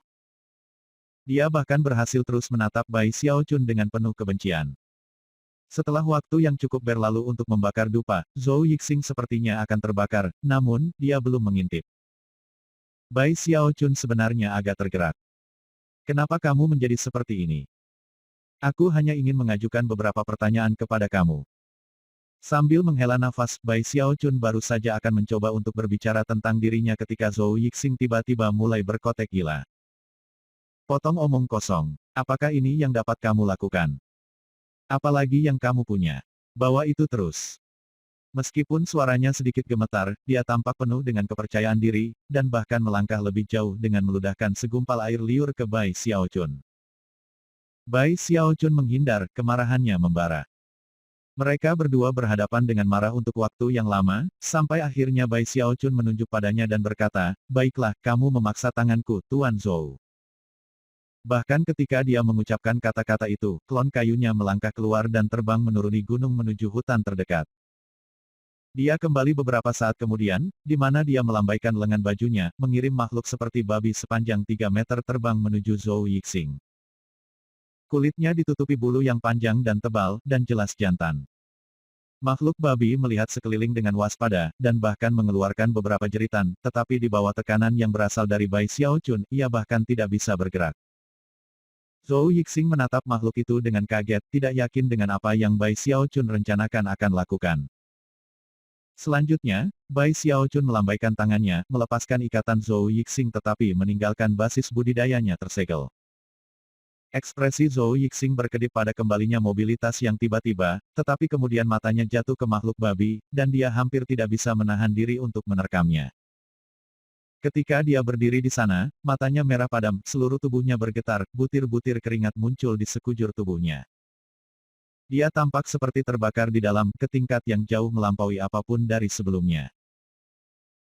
Dia bahkan berhasil terus menatap Bai Xiaochun dengan penuh kebencian. Setelah waktu yang cukup berlalu untuk membakar dupa, Zhou Yixing sepertinya akan terbakar, namun, dia belum mengintip. Bai Xiaochun sebenarnya agak tergerak. Kenapa kamu menjadi seperti ini? Aku hanya ingin mengajukan beberapa pertanyaan kepada kamu. Sambil menghela nafas, Bai Xiaochun baru saja akan mencoba untuk berbicara tentang dirinya ketika Zhou Yixing tiba-tiba mulai berkotek gila. Potong omong kosong. Apakah ini yang dapat kamu lakukan? Apalagi yang kamu punya? Bawa itu terus. Meskipun suaranya sedikit gemetar, dia tampak penuh dengan kepercayaan diri, dan bahkan melangkah lebih jauh dengan meludahkan segumpal air liur ke Bai Xiaochun. Bai Xiaochun menghindar, kemarahannya membara. Mereka berdua berhadapan dengan marah untuk waktu yang lama, sampai akhirnya Bai Xiaochun menunjuk padanya dan berkata, "Baiklah, kamu memaksa tanganku, Tuan Zhou." Bahkan ketika dia mengucapkan kata-kata itu, klon kayunya melangkah keluar dan terbang menuruni gunung menuju hutan terdekat. Dia kembali beberapa saat kemudian, di mana dia melambaikan lengan bajunya, mengirim makhluk seperti babi sepanjang 3 meter terbang menuju Zhou Yixing. Kulitnya ditutupi bulu yang panjang dan tebal, dan jelas jantan. Makhluk babi melihat sekeliling dengan waspada, dan bahkan mengeluarkan beberapa jeritan, tetapi di bawah tekanan yang berasal dari Bai Xiaochun, ia bahkan tidak bisa bergerak. Zhou Yixing menatap makhluk itu dengan kaget, tidak yakin dengan apa yang Bai Xiaochun rencanakan akan lakukan. Selanjutnya, Bai Xiaochun melambaikan tangannya, melepaskan ikatan Zhou Yixing tetapi meninggalkan basis budidayanya tersegel. Ekspresi Zhou Yixing berkedip pada kembalinya mobilitas yang tiba-tiba, tetapi kemudian matanya jatuh ke makhluk babi, dan dia hampir tidak bisa menahan diri untuk menerkamnya. Ketika dia berdiri di sana, matanya merah padam, seluruh tubuhnya bergetar, butir-butir keringat muncul di sekujur tubuhnya. Dia tampak seperti terbakar di dalam, ke tingkat yang jauh melampaui apapun dari sebelumnya.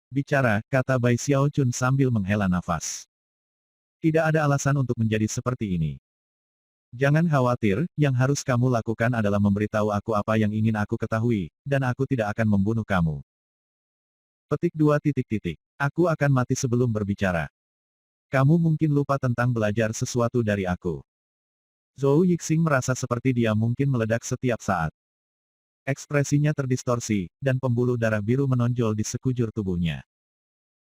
Bicara, kata Bai Xiaochun sambil menghela nafas. Tidak ada alasan untuk menjadi seperti ini. Jangan khawatir, yang harus kamu lakukan adalah memberitahu aku apa yang ingin aku ketahui, dan aku tidak akan membunuh kamu. Petik 2 titik titik. Aku akan mati sebelum berbicara. Kamu mungkin lupa tentang belajar sesuatu dari aku. Zhou Yixing merasa seperti dia mungkin meledak setiap saat. Ekspresinya terdistorsi, dan pembuluh darah biru menonjol di sekujur tubuhnya.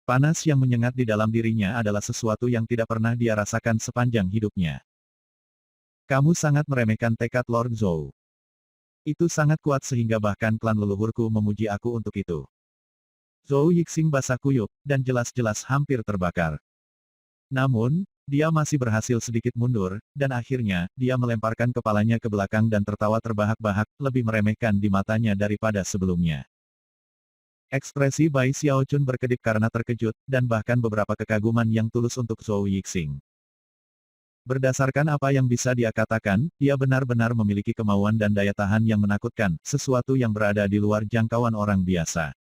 Panas yang menyengat di dalam dirinya adalah sesuatu yang tidak pernah dia rasakan sepanjang hidupnya. Kamu sangat meremehkan tekad Lord Zhou. Itu sangat kuat sehingga bahkan klan leluhurku memuji aku untuk itu. Zhou Yixing basah kuyup, dan jelas-jelas hampir terbakar. Namun, dia masih berhasil sedikit mundur, dan akhirnya, dia melemparkan kepalanya ke belakang dan tertawa terbahak-bahak, lebih meremehkan di matanya daripada sebelumnya. Ekspresi Bai Xiaochun berkedip karena terkejut, dan bahkan beberapa kekaguman yang tulus untuk Zhou Yixing. Berdasarkan apa yang bisa dia katakan, dia benar-benar memiliki kemauan dan daya tahan yang menakutkan, sesuatu yang berada di luar jangkauan orang biasa.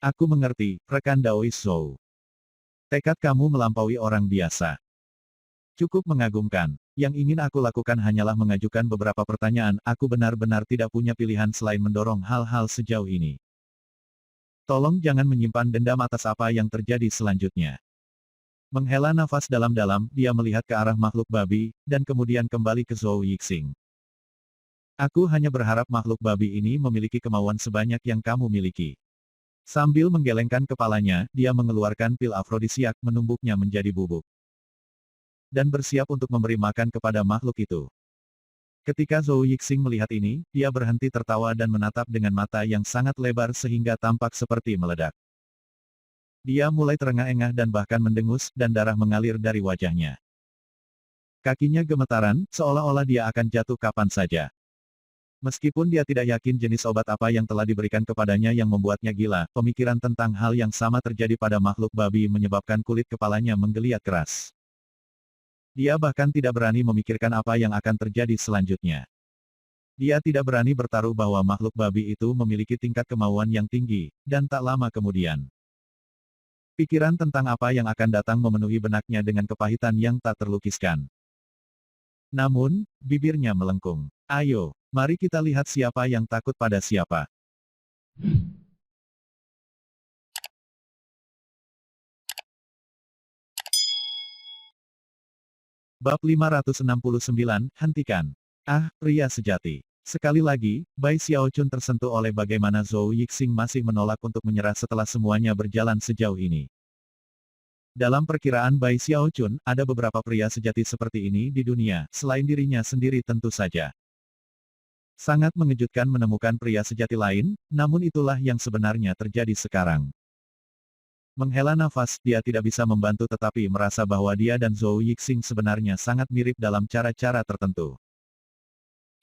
Aku mengerti, rekan Daois Zhou. Tekad kamu melampaui orang biasa. Cukup mengagumkan. Yang ingin aku lakukan hanyalah mengajukan beberapa pertanyaan, aku benar-benar tidak punya pilihan selain mendorong hal-hal sejauh ini. Tolong jangan menyimpan dendam atas apa yang terjadi selanjutnya. Menghela nafas dalam-dalam, dia melihat ke arah makhluk babi, dan kemudian kembali ke Zhou Yixing. Aku hanya berharap makhluk babi ini memiliki kemauan sebanyak yang kamu miliki. Sambil menggelengkan kepalanya, dia mengeluarkan pil afrodisiak, menumbuknya menjadi bubuk. Dan bersiap untuk memberi makan kepada makhluk itu. Ketika Zhou Yixing melihat ini, dia berhenti tertawa dan menatap dengan mata yang sangat lebar sehingga tampak seperti meledak. Dia mulai terengah-engah dan bahkan mendengus, dan darah mengalir dari wajahnya. Kakinya gemetaran, seolah-olah dia akan jatuh kapan saja. Meskipun dia tidak yakin jenis obat apa yang telah diberikan kepadanya yang membuatnya gila, pemikiran tentang hal yang sama terjadi pada makhluk babi menyebabkan kulit kepalanya menggeliat keras. Dia bahkan tidak berani memikirkan apa yang akan terjadi selanjutnya. Dia tidak berani bertaruh bahwa makhluk babi itu memiliki tingkat kemauan yang tinggi, dan tak lama kemudian. Pikiran tentang apa yang akan datang memenuhi benaknya dengan kepahitan yang tak terlukiskan. Namun, bibirnya melengkung. Ayo, mari kita lihat siapa yang takut pada siapa. Bab 569, hentikan. Ah, pria sejati. Sekali lagi, Bai Xiaochun tersentuh oleh bagaimana Zhou Yixing masih menolak untuk menyerah setelah semuanya berjalan sejauh ini. Dalam perkiraan Bai Xiaochun, ada beberapa pria sejati seperti ini di dunia, selain dirinya sendiri tentu saja. Sangat mengejutkan menemukan pria sejati lain, namun itulah yang sebenarnya terjadi sekarang. Menghela nafas, dia tidak bisa membantu tetapi merasa bahwa dia dan Zhou Yixing sebenarnya sangat mirip dalam cara-cara tertentu.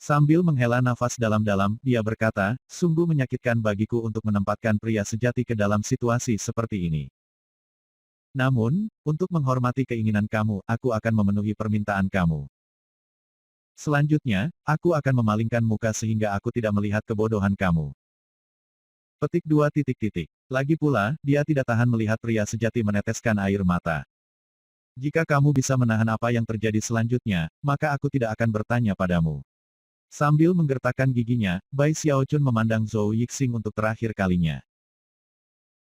Sambil menghela nafas dalam-dalam, dia berkata, sungguh menyakitkan bagiku untuk menempatkan pria sejati ke dalam situasi seperti ini. Namun, untuk menghormati keinginan kamu, aku akan memenuhi permintaan kamu. Selanjutnya, aku akan memalingkan muka sehingga aku tidak melihat kebodohan kamu. Petik 2 titik titik. Lagi pula, dia tidak tahan melihat pria sejati meneteskan air mata. Jika kamu bisa menahan apa yang terjadi selanjutnya, maka aku tidak akan bertanya padamu. Sambil menggertakkan giginya, Bai Xiaochun memandang Zhou Yixing untuk terakhir kalinya.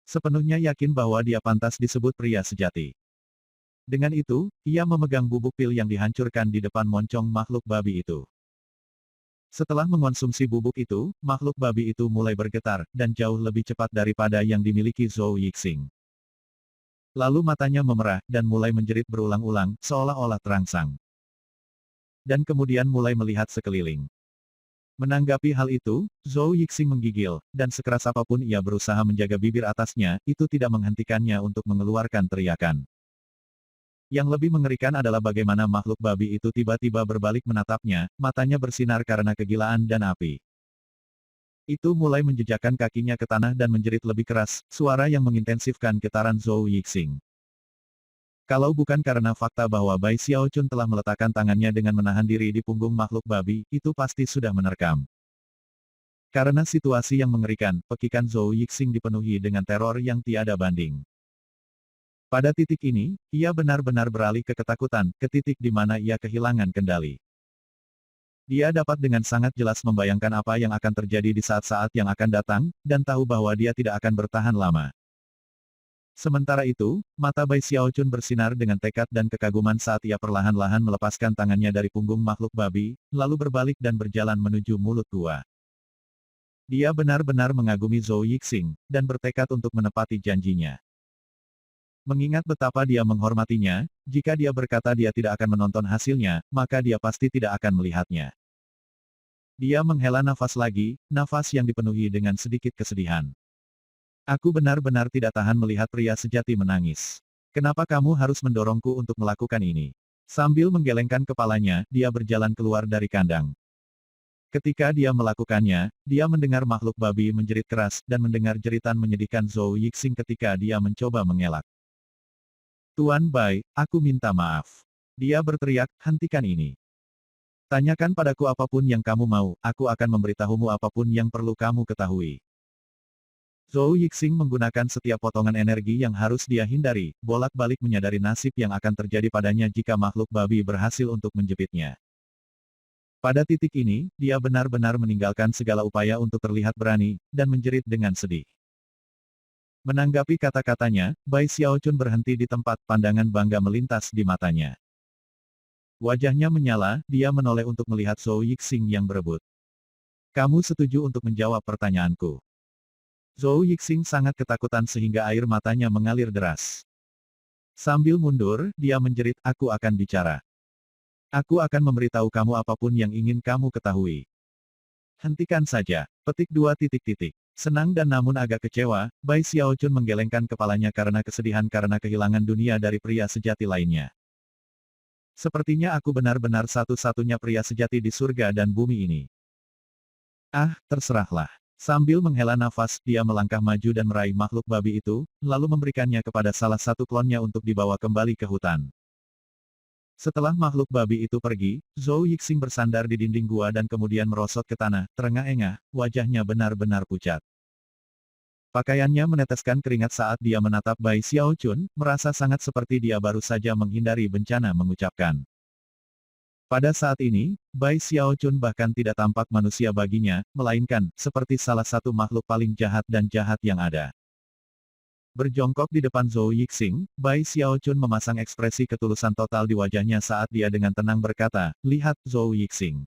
Sepenuhnya yakin bahwa dia pantas disebut pria sejati. Dengan itu, ia memegang bubuk pil yang dihancurkan di depan moncong makhluk babi itu. Setelah mengonsumsi bubuk itu, makhluk babi itu mulai bergetar, dan jauh lebih cepat daripada yang dimiliki Zhou Yixing. Lalu matanya memerah, dan mulai menjerit berulang-ulang, seolah-olah terangsang. Dan kemudian mulai melihat sekeliling. Menanggapi hal itu, Zhou Yixing menggigil, dan sekeras apapun ia berusaha menjaga bibir atasnya, itu tidak menghentikannya untuk mengeluarkan teriakan. Yang lebih mengerikan adalah bagaimana makhluk babi itu tiba-tiba berbalik menatapnya, matanya bersinar karena kegilaan dan api. Itu mulai menjejakkan kakinya ke tanah dan menjerit lebih keras, suara yang mengintensifkan getaran Zhou Yixing. Kalau bukan karena fakta bahwa Bai Xiaochun telah meletakkan tangannya dengan menahan diri di punggung makhluk babi, itu pasti sudah menerkam. Karena situasi yang mengerikan, pekikan Zhou Yixing dipenuhi dengan teror yang tiada banding. Pada titik ini, ia benar-benar beralih ke ketakutan, ke titik di mana ia kehilangan kendali. Dia dapat dengan sangat jelas membayangkan apa yang akan terjadi di saat-saat yang akan datang, dan tahu bahwa dia tidak akan bertahan lama. Sementara itu, mata Bai Xiaochun bersinar dengan tekad dan kekaguman saat ia perlahan-lahan melepaskan tangannya dari punggung makhluk babi, lalu berbalik dan berjalan menuju mulut gua. Dia benar-benar mengagumi Zhou Yixing, dan bertekad untuk menepati janjinya. Mengingat betapa dia menghormatinya, jika dia berkata dia tidak akan menonton hasilnya, maka dia pasti tidak akan melihatnya. Dia menghela nafas lagi, nafas yang dipenuhi dengan sedikit kesedihan. Aku benar-benar tidak tahan melihat pria sejati menangis. Kenapa kamu harus mendorongku untuk melakukan ini? Sambil menggelengkan kepalanya, dia berjalan keluar dari kandang. Ketika dia melakukannya, dia mendengar makhluk babi menjerit keras, dan mendengar jeritan menyedihkan Zhou Yixing ketika dia mencoba mengelak. Tuan Bai, aku minta maaf. Dia berteriak, hentikan ini. Tanyakan padaku apapun yang kamu mau, aku akan memberitahumu apapun yang perlu kamu ketahui. Zhou Yixing menggunakan setiap potongan energi yang harus dia hindari, bolak-balik menyadari nasib yang akan terjadi padanya jika makhluk babi berhasil untuk menjepitnya. Pada titik ini, dia benar-benar meninggalkan segala upaya untuk terlihat berani, dan menjerit dengan sedih. Menanggapi kata-katanya, Bai Xiaochun berhenti di tempat, pandangan bangga melintas di matanya. Wajahnya menyala, dia menoleh untuk melihat Zhou Yixing yang berebut. Kamu setuju untuk menjawab pertanyaanku? Zhou Yixing sangat ketakutan sehingga air matanya mengalir deras. Sambil mundur, dia menjerit, aku akan bicara. Aku akan memberitahu kamu apapun yang ingin kamu ketahui. Hentikan saja. Petik 2 titik titik. Senang dan namun agak kecewa, Bai Xiaochun menggelengkan kepalanya karena kesedihan karena kehilangan dunia dari pria sejati lainnya. Sepertinya aku benar-benar satu-satunya pria sejati di surga dan bumi ini. Ah, terserahlah. Sambil menghela nafas, dia melangkah maju dan meraih makhluk babi itu, lalu memberikannya kepada salah satu klonnya untuk dibawa kembali ke hutan. Setelah makhluk babi itu pergi, Zhou Yixing bersandar di dinding gua dan kemudian merosot ke tanah, terengah-engah, wajahnya benar-benar pucat. Pakaiannya meneteskan keringat saat dia menatap Bai Xiaochun, merasa sangat seperti dia baru saja menghindari bencana mengucapkan. Pada saat ini, Bai Xiaochun bahkan tidak tampak manusia baginya, melainkan, seperti salah satu makhluk paling jahat dan jahat yang ada. Berjongkok di depan Zhou Yixing, Bai Xiaochun memasang ekspresi ketulusan total di wajahnya saat dia dengan tenang berkata, lihat, Zhou Yixing.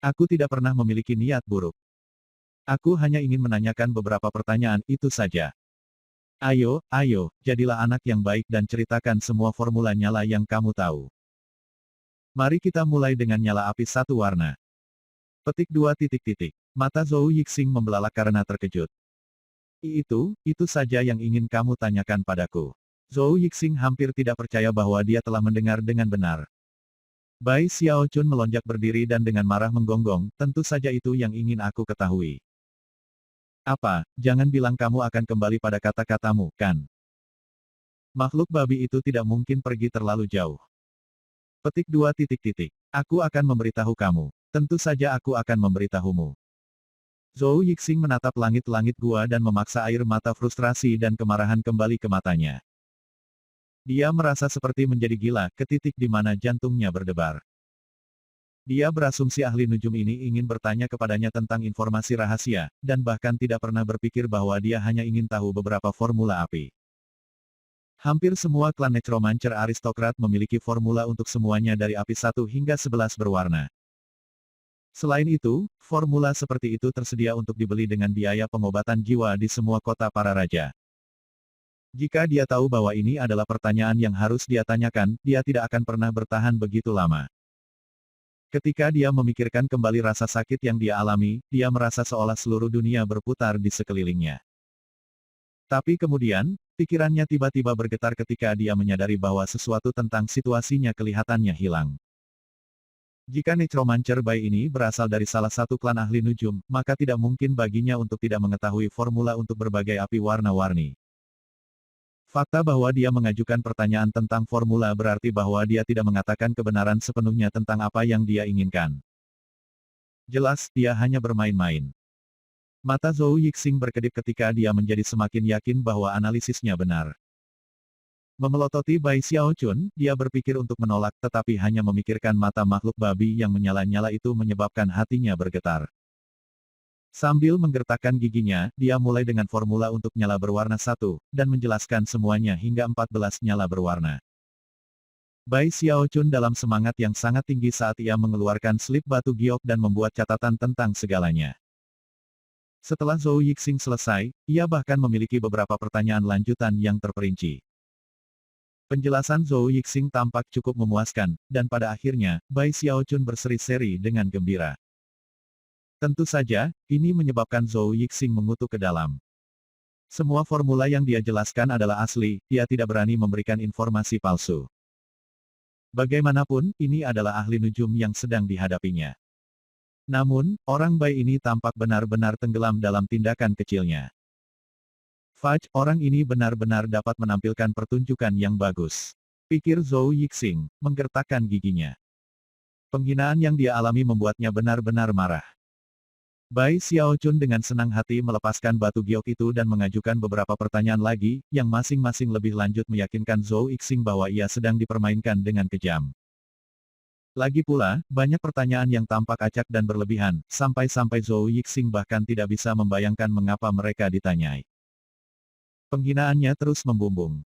Aku tidak pernah memiliki niat buruk. Aku hanya ingin menanyakan beberapa pertanyaan, itu saja. Ayo, jadilah anak yang baik dan ceritakan semua formula nyala yang kamu tahu. Mari kita mulai dengan nyala api satu warna. Petik 2 titik titik. Mata Zhou Yixing membelalak karena terkejut. Itu saja yang ingin kamu tanyakan padaku. Zhou Yixing hampir tidak percaya bahwa dia telah mendengar dengan benar. Bai Xiaochun melonjak berdiri dan dengan marah menggonggong, tentu saja itu yang ingin aku ketahui. Apa, jangan bilang kamu akan kembali pada kata-katamu, kan? Makhluk babi itu tidak mungkin pergi terlalu jauh. Petik 2 titik titik. Aku akan memberitahu kamu. Tentu saja aku akan memberitahumu. Zhou Yixing menatap langit-langit gua dan memaksa air mata frustrasi dan kemarahan kembali ke matanya. Dia merasa seperti menjadi gila, ke titik di mana jantungnya berdebar. Dia berasumsi ahli nujum ini ingin bertanya kepadanya tentang informasi rahasia, dan bahkan tidak pernah berpikir bahwa dia hanya ingin tahu beberapa formula api. Hampir semua klan necromancer aristokrat memiliki formula untuk semuanya dari api 1 hingga 11 berwarna. Selain itu, formula seperti itu tersedia untuk dibeli dengan biaya pengobatan jiwa di semua kota para raja. Jika dia tahu bahwa ini adalah pertanyaan yang harus dia tanyakan, dia tidak akan pernah bertahan begitu lama. Ketika dia memikirkan kembali rasa sakit yang dia alami, dia merasa seolah seluruh dunia berputar di sekelilingnya. Tapi kemudian, pikirannya tiba-tiba bergetar ketika dia menyadari bahwa sesuatu tentang situasinya kelihatannya hilang. Jika Necromancer Bai ini berasal dari salah satu klan ahli nujum, maka tidak mungkin baginya untuk tidak mengetahui formula untuk berbagai api warna-warni. Fakta bahwa dia mengajukan pertanyaan tentang formula berarti bahwa dia tidak mengatakan kebenaran sepenuhnya tentang apa yang dia inginkan. Jelas, dia hanya bermain-main. Mata Zhou Yixing berkedip ketika dia menjadi semakin yakin bahwa analisisnya benar. Memelototi Bai Xiaochun, dia berpikir untuk menolak tetapi hanya memikirkan mata makhluk babi yang menyala-nyala itu menyebabkan hatinya bergetar. Sambil menggertakkan giginya, dia mulai dengan formula untuk nyala berwarna 1, dan menjelaskan semuanya hingga 14 nyala berwarna. Bai Xiaochun dalam semangat yang sangat tinggi saat ia mengeluarkan slip batu giok dan membuat catatan tentang segalanya. Setelah Zhou Yixing selesai, ia bahkan memiliki beberapa pertanyaan lanjutan yang terperinci. Penjelasan Zhou Yixing tampak cukup memuaskan, dan pada akhirnya, Bai Xiaochun berseri-seri dengan gembira. Tentu saja, ini menyebabkan Zhou Yixing mengutuk ke dalam. Semua formula yang dia jelaskan adalah asli, dia tidak berani memberikan informasi palsu. Bagaimanapun, ini adalah ahli nujum yang sedang dihadapinya. Namun, orang Bai ini tampak benar-benar tenggelam dalam tindakan kecilnya. Fudge, orang ini benar-benar dapat menampilkan pertunjukan yang bagus. Pikir Zhou Yixing, menggertakkan giginya. Penghinaan yang dia alami membuatnya benar-benar marah. Bai Xiaochun dengan senang hati melepaskan batu giok itu dan mengajukan beberapa pertanyaan lagi, yang masing-masing lebih lanjut meyakinkan Zhou Yixing bahwa ia sedang dipermainkan dengan kejam. Lagi pula, banyak pertanyaan yang tampak acak dan berlebihan, sampai-sampai Zhou Yixing bahkan tidak bisa membayangkan mengapa mereka ditanyai. Penghinaannya terus membumbung.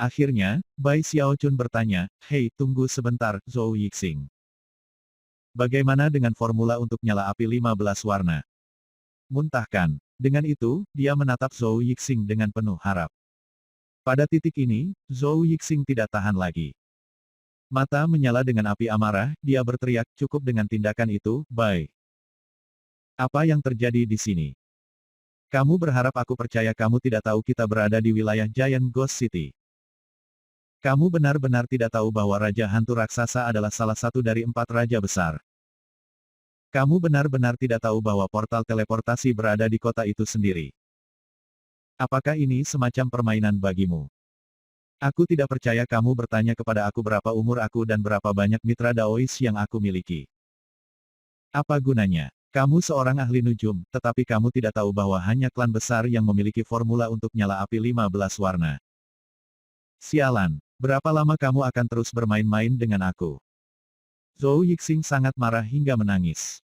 Akhirnya, Bai Xiaochun bertanya, "Hei, tunggu sebentar, Zhou Yixing. Bagaimana dengan formula untuk nyala api 15 warna?" Muntahkan. Dengan itu, dia menatap Zhou Yixing dengan penuh harap. Pada titik ini, Zhou Yixing tidak tahan lagi. Mata menyala dengan api amarah, dia berteriak, "Cukup dengan tindakan itu, Bai. Apa yang terjadi di sini? Kamu berharap aku percaya kamu tidak tahu kita berada di wilayah Giant Ghost City. Kamu benar-benar tidak tahu bahwa Raja Hantu Raksasa adalah salah satu dari 4 raja besar. Kamu benar-benar tidak tahu bahwa portal teleportasi berada di kota itu sendiri. Apakah ini semacam permainan bagimu? Aku tidak percaya kamu bertanya kepada aku berapa umur aku dan berapa banyak mitra Daois yang aku miliki. Apa gunanya? Kamu seorang ahli nujum, tetapi kamu tidak tahu bahwa hanya klan besar yang memiliki formula untuk nyala api 15 warna. Sialan, berapa lama kamu akan terus bermain-main dengan aku?" Zhou Yixing sangat marah hingga menangis.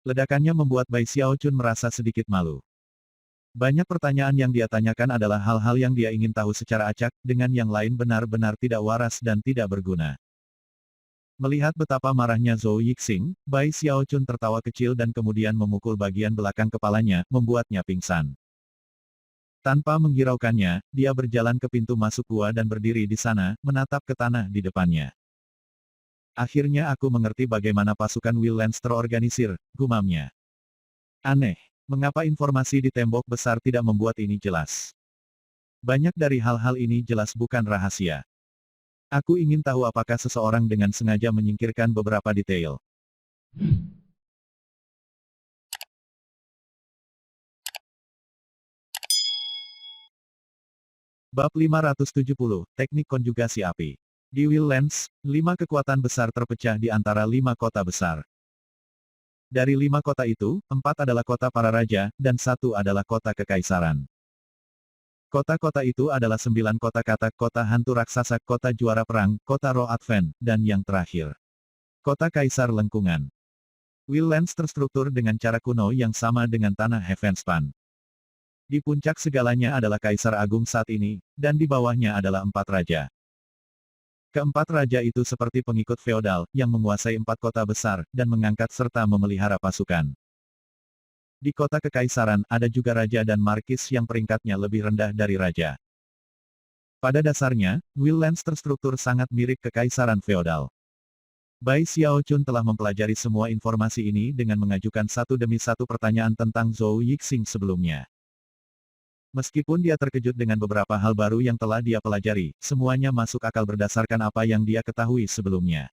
Ledakannya membuat Bai Xiaochun merasa sedikit malu. Banyak pertanyaan yang dia tanyakan adalah hal-hal yang dia ingin tahu secara acak, dengan yang lain benar-benar tidak waras dan tidak berguna. Melihat betapa marahnya Zhou Yixing, Bai Xiaochun tertawa kecil dan kemudian memukul bagian belakang kepalanya, membuatnya pingsan. Tanpa menghiraukannya, dia berjalan ke pintu masuk gua dan berdiri di sana, menatap ke tanah di depannya. "Akhirnya aku mengerti bagaimana pasukan Will Lance terorganisir," gumamnya. "Aneh. Mengapa informasi di tembok besar tidak membuat ini jelas? Banyak dari hal-hal ini jelas bukan rahasia. Aku ingin tahu apakah seseorang dengan sengaja menyingkirkan beberapa detail. Bab 570, Teknik Konjugasi Api. Di Wildlands, 5 kekuatan besar terpecah di antara 5 kota besar. Dari 5 kota itu, 4 adalah kota para raja, dan 1 adalah kota kekaisaran. Kota-kota itu adalah 9 kota katak, kota hantu raksasa, kota juara perang, kota roh Advent, dan yang terakhir, kota kaisar lengkungan. Wildlands terstruktur dengan cara kuno yang sama dengan tanah Heavenspan. Di puncak segalanya adalah Kaisar Agung saat ini, dan di bawahnya adalah 4 raja. Keempat raja itu seperti pengikut feodal, yang menguasai 4 kota besar, dan mengangkat serta memelihara pasukan. Di kota kekaisaran, ada juga raja dan markis yang peringkatnya lebih rendah dari raja. Pada dasarnya, Wildlands terstruktur sangat mirip kekaisaran feodal. Bai Xiaochun telah mempelajari semua informasi ini dengan mengajukan satu demi satu pertanyaan tentang Zhou Yixing sebelumnya. Meskipun dia terkejut dengan beberapa hal baru yang telah dia pelajari, semuanya masuk akal berdasarkan apa yang dia ketahui sebelumnya.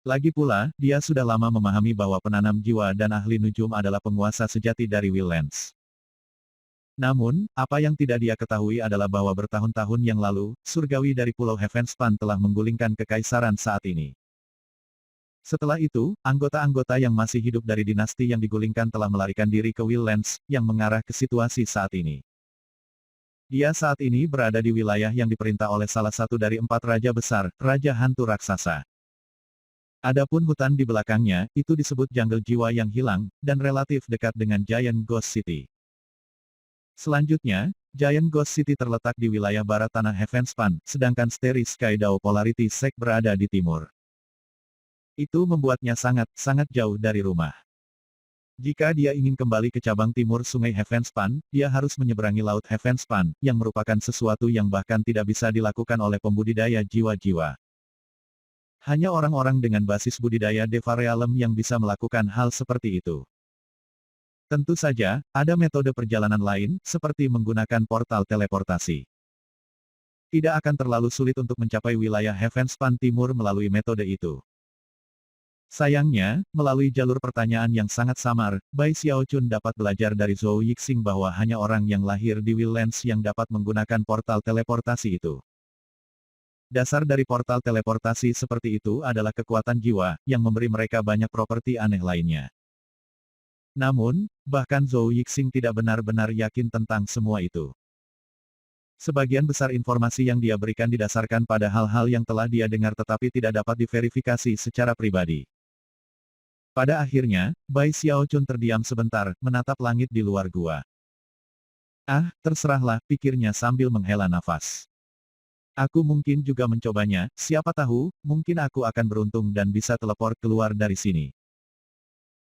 Lagi pula, dia sudah lama memahami bahwa penanam jiwa dan ahli nujum adalah penguasa sejati dari Wildlands. Namun, apa yang tidak dia ketahui adalah bahwa bertahun-tahun yang lalu, surgawi dari Pulau Heavenspan telah menggulingkan kekaisaran saat ini. Setelah itu, anggota-anggota yang masih hidup dari dinasti yang digulingkan telah melarikan diri ke Wildlands, yang mengarah ke situasi saat ini. Dia saat ini berada di wilayah yang diperintah oleh salah satu dari 4 raja besar, Raja Hantu Raksasa. Adapun hutan di belakangnya, itu disebut Jungle Jiwa yang hilang, dan relatif dekat dengan Giant Ghost City. Selanjutnya, Giant Ghost City terletak di wilayah barat tanah Heavenspan, sedangkan Starry Sky Dao Polarity Sect berada di timur. Itu membuatnya sangat jauh dari rumah. Jika dia ingin kembali ke cabang timur sungai Heavenspan, dia harus menyeberangi laut Heavenspan, yang merupakan sesuatu yang bahkan tidak bisa dilakukan oleh pembudidaya jiwa-jiwa. Hanya orang-orang dengan basis budidaya Deva Realm yang bisa melakukan hal seperti itu. Tentu saja, ada metode perjalanan lain, seperti menggunakan portal teleportasi. Tidak akan terlalu sulit untuk mencapai wilayah Heavenspan Timur melalui metode itu. Sayangnya, melalui jalur pertanyaan yang sangat samar, Bai Xiaochun dapat belajar dari Zhou Yixing bahwa hanya orang yang lahir di Wildlands yang dapat menggunakan portal teleportasi itu. Dasar dari portal teleportasi seperti itu adalah kekuatan jiwa, yang memberi mereka banyak properti aneh lainnya. Namun, bahkan Zhou Yixing tidak benar-benar yakin tentang semua itu. Sebagian besar informasi yang dia berikan didasarkan pada hal-hal yang telah dia dengar tetapi tidak dapat diverifikasi secara pribadi. Pada akhirnya, Bai Xiaochun terdiam sebentar, menatap langit di luar gua. Ah, terserahlah, pikirnya sambil menghela nafas. Aku mungkin juga mencobanya, siapa tahu, mungkin aku akan beruntung dan bisa teleport keluar dari sini.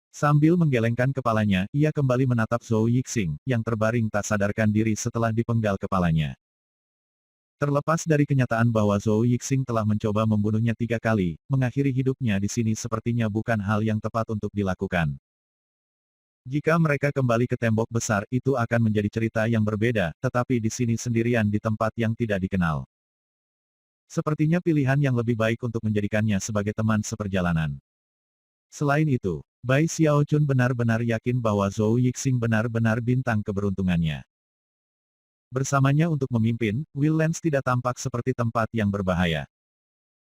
Sambil menggelengkan kepalanya, ia kembali menatap Zhou Yixing, yang terbaring tak sadarkan diri setelah dipenggal kepalanya. Terlepas dari kenyataan bahwa Zhou Yixing telah mencoba membunuhnya 3 kali, mengakhiri hidupnya di sini sepertinya bukan hal yang tepat untuk dilakukan. Jika mereka kembali ke tembok besar, itu akan menjadi cerita yang berbeda, tetapi di sini sendirian di tempat yang tidak dikenal. Sepertinya pilihan yang lebih baik untuk menjadikannya sebagai teman seperjalanan. Selain itu, Bai Xiaochun benar-benar yakin bahwa Zhou Yixing benar-benar bintang keberuntungannya. Bersamanya untuk memimpin, Wildlands tidak tampak seperti tempat yang berbahaya.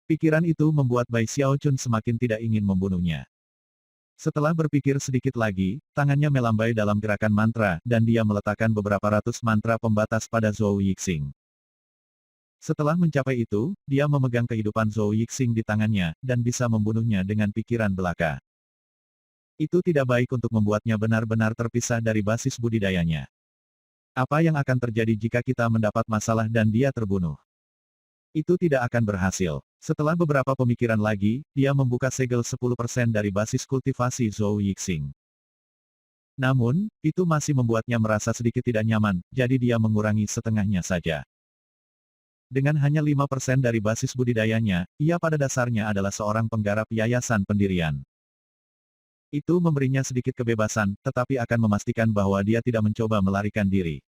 Pikiran itu membuat Bai Xiaochun semakin tidak ingin membunuhnya. Setelah berpikir sedikit lagi, tangannya melambai dalam gerakan mantra, dan dia meletakkan beberapa ratus mantra pembatas pada Zhou Yixing. Setelah mencapai itu, dia memegang kehidupan Zhou Yixing di tangannya, dan bisa membunuhnya dengan pikiran belaka. Itu tidak baik untuk membuatnya benar-benar terpisah dari basis budidayanya. Apa yang akan terjadi jika kita mendapat masalah dan dia terbunuh? Itu tidak akan berhasil. Setelah beberapa pemikiran lagi, dia membuka segel 10% dari basis kultivasi Zhou Yixing. Namun, itu masih membuatnya merasa sedikit tidak nyaman, jadi dia mengurangi setengahnya saja. Dengan hanya 5% dari basis budidayanya, ia pada dasarnya adalah seorang penggarap yayasan pendirian. Itu memberinya sedikit kebebasan, tetapi akan memastikan bahwa dia tidak mencoba melarikan diri.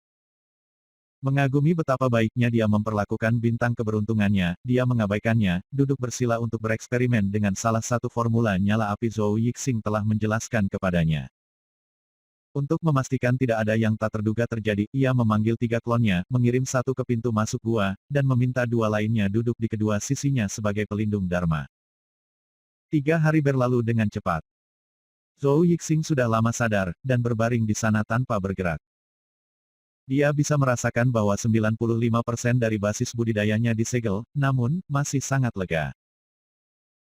Mengagumi betapa baiknya dia memperlakukan bintang keberuntungannya, dia mengabaikannya, duduk bersila untuk bereksperimen dengan salah satu formula nyala api. Zhou Yixing telah menjelaskan kepadanya. Untuk memastikan tidak ada yang tak terduga terjadi, ia memanggil 3 klonnya, mengirim satu ke pintu masuk gua, dan meminta 2 lainnya duduk di kedua sisinya sebagai pelindung Dharma. 3 hari berlalu dengan cepat. Zhou Yixing sudah lama sadar, dan berbaring di sana tanpa bergerak. Dia bisa merasakan bahwa 95% dari basis budidayanya disegel, namun, masih sangat lega.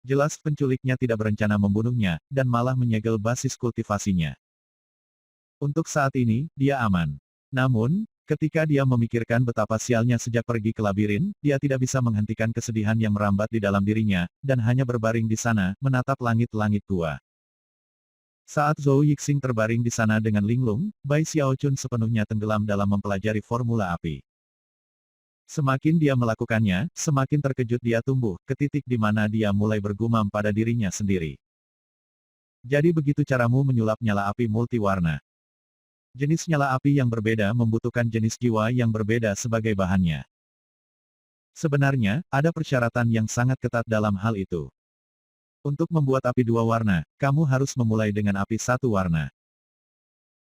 Jelas penculiknya tidak berencana membunuhnya, dan malah menyegel basis kultivasinya. Untuk saat ini, dia aman. Namun, ketika dia memikirkan betapa sialnya sejak pergi ke labirin, dia tidak bisa menghentikan kesedihan yang merambat di dalam dirinya, dan hanya berbaring di sana, menatap langit-langit gua. Saat Zhou Yixing terbaring di sana dengan linglung, Bai Xiaochun sepenuhnya tenggelam dalam mempelajari formula api. Semakin dia melakukannya, semakin terkejut dia tumbuh, ke titik di mana dia mulai bergumam pada dirinya sendiri. Jadi begitu caramu menyulap nyala api multiwarna. Jenis nyala api yang berbeda membutuhkan jenis jiwa yang berbeda sebagai bahannya. Sebenarnya, ada persyaratan yang sangat ketat dalam hal itu. Untuk membuat api 2 warna, kamu harus memulai dengan api 1 warna.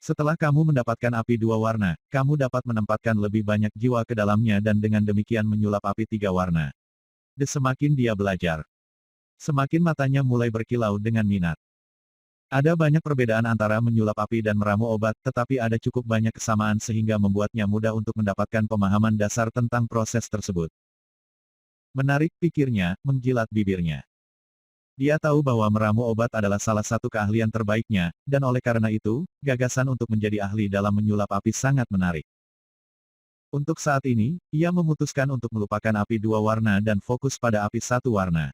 Setelah kamu mendapatkan api 2 warna, kamu dapat menempatkan lebih banyak jiwa ke dalamnya dan dengan demikian menyulap api 3 warna. Semakin dia belajar, semakin matanya mulai berkilau dengan minat. Ada banyak perbedaan antara menyulap api dan meramu obat, tetapi ada cukup banyak kesamaan sehingga membuatnya mudah untuk mendapatkan pemahaman dasar tentang proses tersebut. Menarik, pikirnya, menjilat bibirnya. Dia tahu bahwa meramu obat adalah salah satu keahlian terbaiknya, dan oleh karena itu, gagasan untuk menjadi ahli dalam menyulap api sangat menarik. Untuk saat ini, ia memutuskan untuk melupakan api 2 warna dan fokus pada api 1 warna.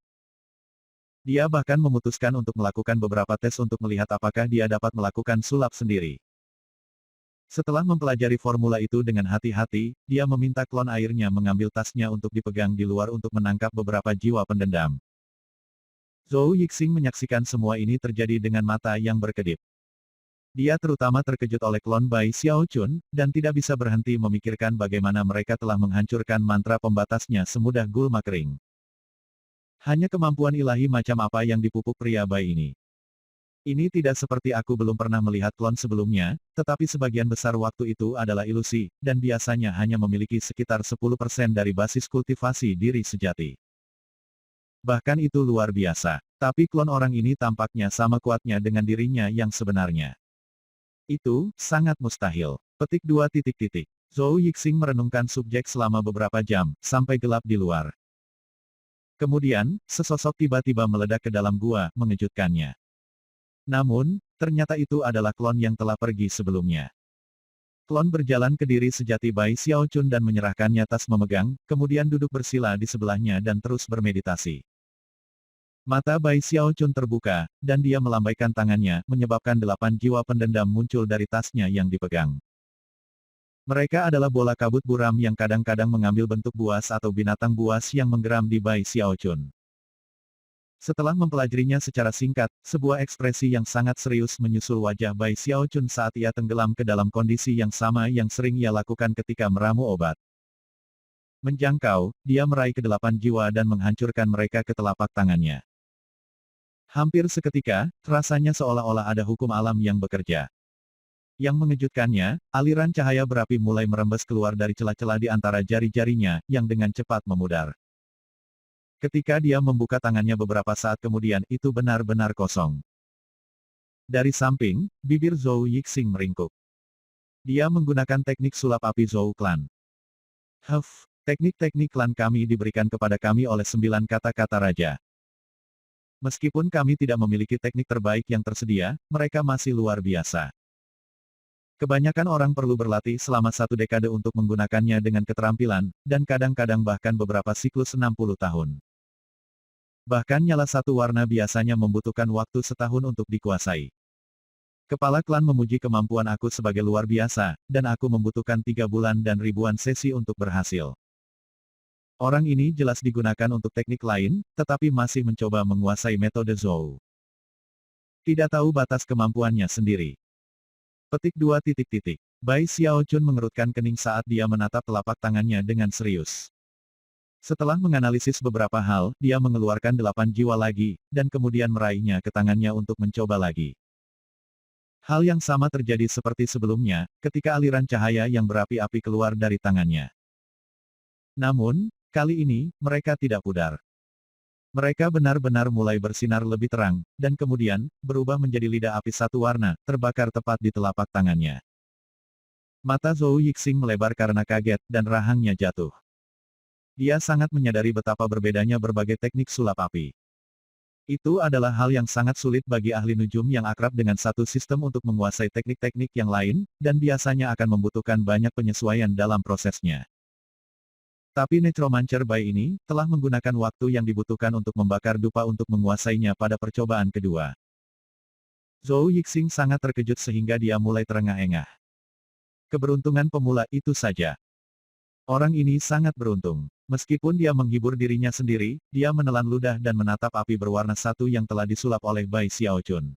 Dia bahkan memutuskan untuk melakukan beberapa tes untuk melihat apakah dia dapat melakukan sulap sendiri. Setelah mempelajari formula itu dengan hati-hati, dia meminta klon airnya mengambil tasnya untuk dipegang di luar untuk menangkap beberapa jiwa pendendam. Zhou Yixing menyaksikan semua ini terjadi dengan mata yang berkedip. Dia terutama terkejut oleh klon Bai Xiaochun, dan tidak bisa berhenti memikirkan bagaimana mereka telah menghancurkan mantra pembatasnya semudah gulma kering. Hanya kemampuan ilahi macam apa yang dipupuk pria bayi ini. Ini tidak seperti aku belum pernah melihat klon sebelumnya, tetapi sebagian besar waktu itu adalah ilusi, dan biasanya hanya memiliki sekitar 10% dari basis kultivasi diri sejati. Bahkan itu luar biasa. Tapi klon orang ini tampaknya sama kuatnya dengan dirinya yang sebenarnya. Itu, sangat mustahil. Petik 2 titik. Zhou Yixing merenungkan subjek selama beberapa jam, sampai gelap di luar. Kemudian, sesosok tiba-tiba meledak ke dalam gua, mengejutkannya. Namun, ternyata itu adalah klon yang telah pergi sebelumnya. Klon berjalan ke diri sejati Bai Xiaochun dan menyerahkannya tas memegang, kemudian duduk bersila di sebelahnya dan terus bermeditasi. Mata Bai Xiaochun terbuka, dan dia melambaikan tangannya, menyebabkan 8 jiwa pendendam muncul dari tasnya yang dipegang. Mereka adalah bola kabut buram yang kadang-kadang mengambil bentuk buas atau binatang buas yang menggeram di Bai Xiaochun. Setelah mempelajarinya secara singkat, sebuah ekspresi yang sangat serius menyusul wajah Bai Xiaochun saat ia tenggelam ke dalam kondisi yang sama yang sering ia lakukan ketika meramu obat. Menjangkau, dia meraih ke-8 jiwa dan menghancurkan mereka ke telapak tangannya. Hampir seketika, rasanya seolah-olah ada hukum alam yang bekerja. Yang mengejutkannya, aliran cahaya berapi mulai merembes keluar dari celah-celah di antara jari-jarinya, yang dengan cepat memudar. Ketika dia membuka tangannya beberapa saat kemudian, itu benar-benar kosong. Dari samping, bibir Zhou Yixing meringkuk. Dia menggunakan teknik sulap api Zhou Clan. Teknik-teknik klan kami diberikan kepada kami oleh 9 kata-kata raja. Meskipun kami tidak memiliki teknik terbaik yang tersedia, mereka masih luar biasa. Kebanyakan orang perlu berlatih selama 1 dekade untuk menggunakannya dengan keterampilan, dan kadang-kadang bahkan beberapa siklus 60 tahun. Bahkan nyala 1 warna biasanya membutuhkan waktu setahun untuk dikuasai. Kepala klan memuji kemampuan aku sebagai luar biasa, dan aku membutuhkan 3 bulan dan ribuan sesi untuk berhasil. Orang ini jelas digunakan untuk teknik lain, tetapi masih mencoba menguasai metode Zhou. Tidak tahu batas kemampuannya sendiri. Petik 2 titik titik. Bai Xiaochun mengerutkan kening saat dia menatap telapak tangannya dengan serius. Setelah menganalisis beberapa hal, dia mengeluarkan 8 jiwa lagi, dan kemudian meraihnya ke tangannya untuk mencoba lagi. Hal yang sama terjadi seperti sebelumnya, ketika aliran cahaya yang berapi-api keluar dari tangannya. Namun, kali ini, mereka tidak pudar. Mereka benar-benar mulai bersinar lebih terang, dan kemudian, berubah menjadi lidah api satu warna, terbakar tepat di telapak tangannya. Mata Zhou Yixing melebar karena kaget, dan rahangnya jatuh. Dia sangat menyadari betapa berbedanya berbagai teknik sulap api. Itu adalah hal yang sangat sulit bagi ahli nujum yang akrab dengan satu sistem untuk menguasai teknik-teknik yang lain, dan biasanya akan membutuhkan banyak penyesuaian dalam prosesnya. Tapi Necromancer Bai ini, telah menggunakan waktu yang dibutuhkan untuk membakar dupa untuk menguasainya pada percobaan kedua. Zhou Yixing sangat terkejut sehingga dia mulai terengah-engah. Keberuntungan pemula itu saja. Orang ini sangat beruntung. Meskipun dia menghibur dirinya sendiri, dia menelan ludah dan menatap api berwarna satu yang telah disulap oleh Bai Xiaochun.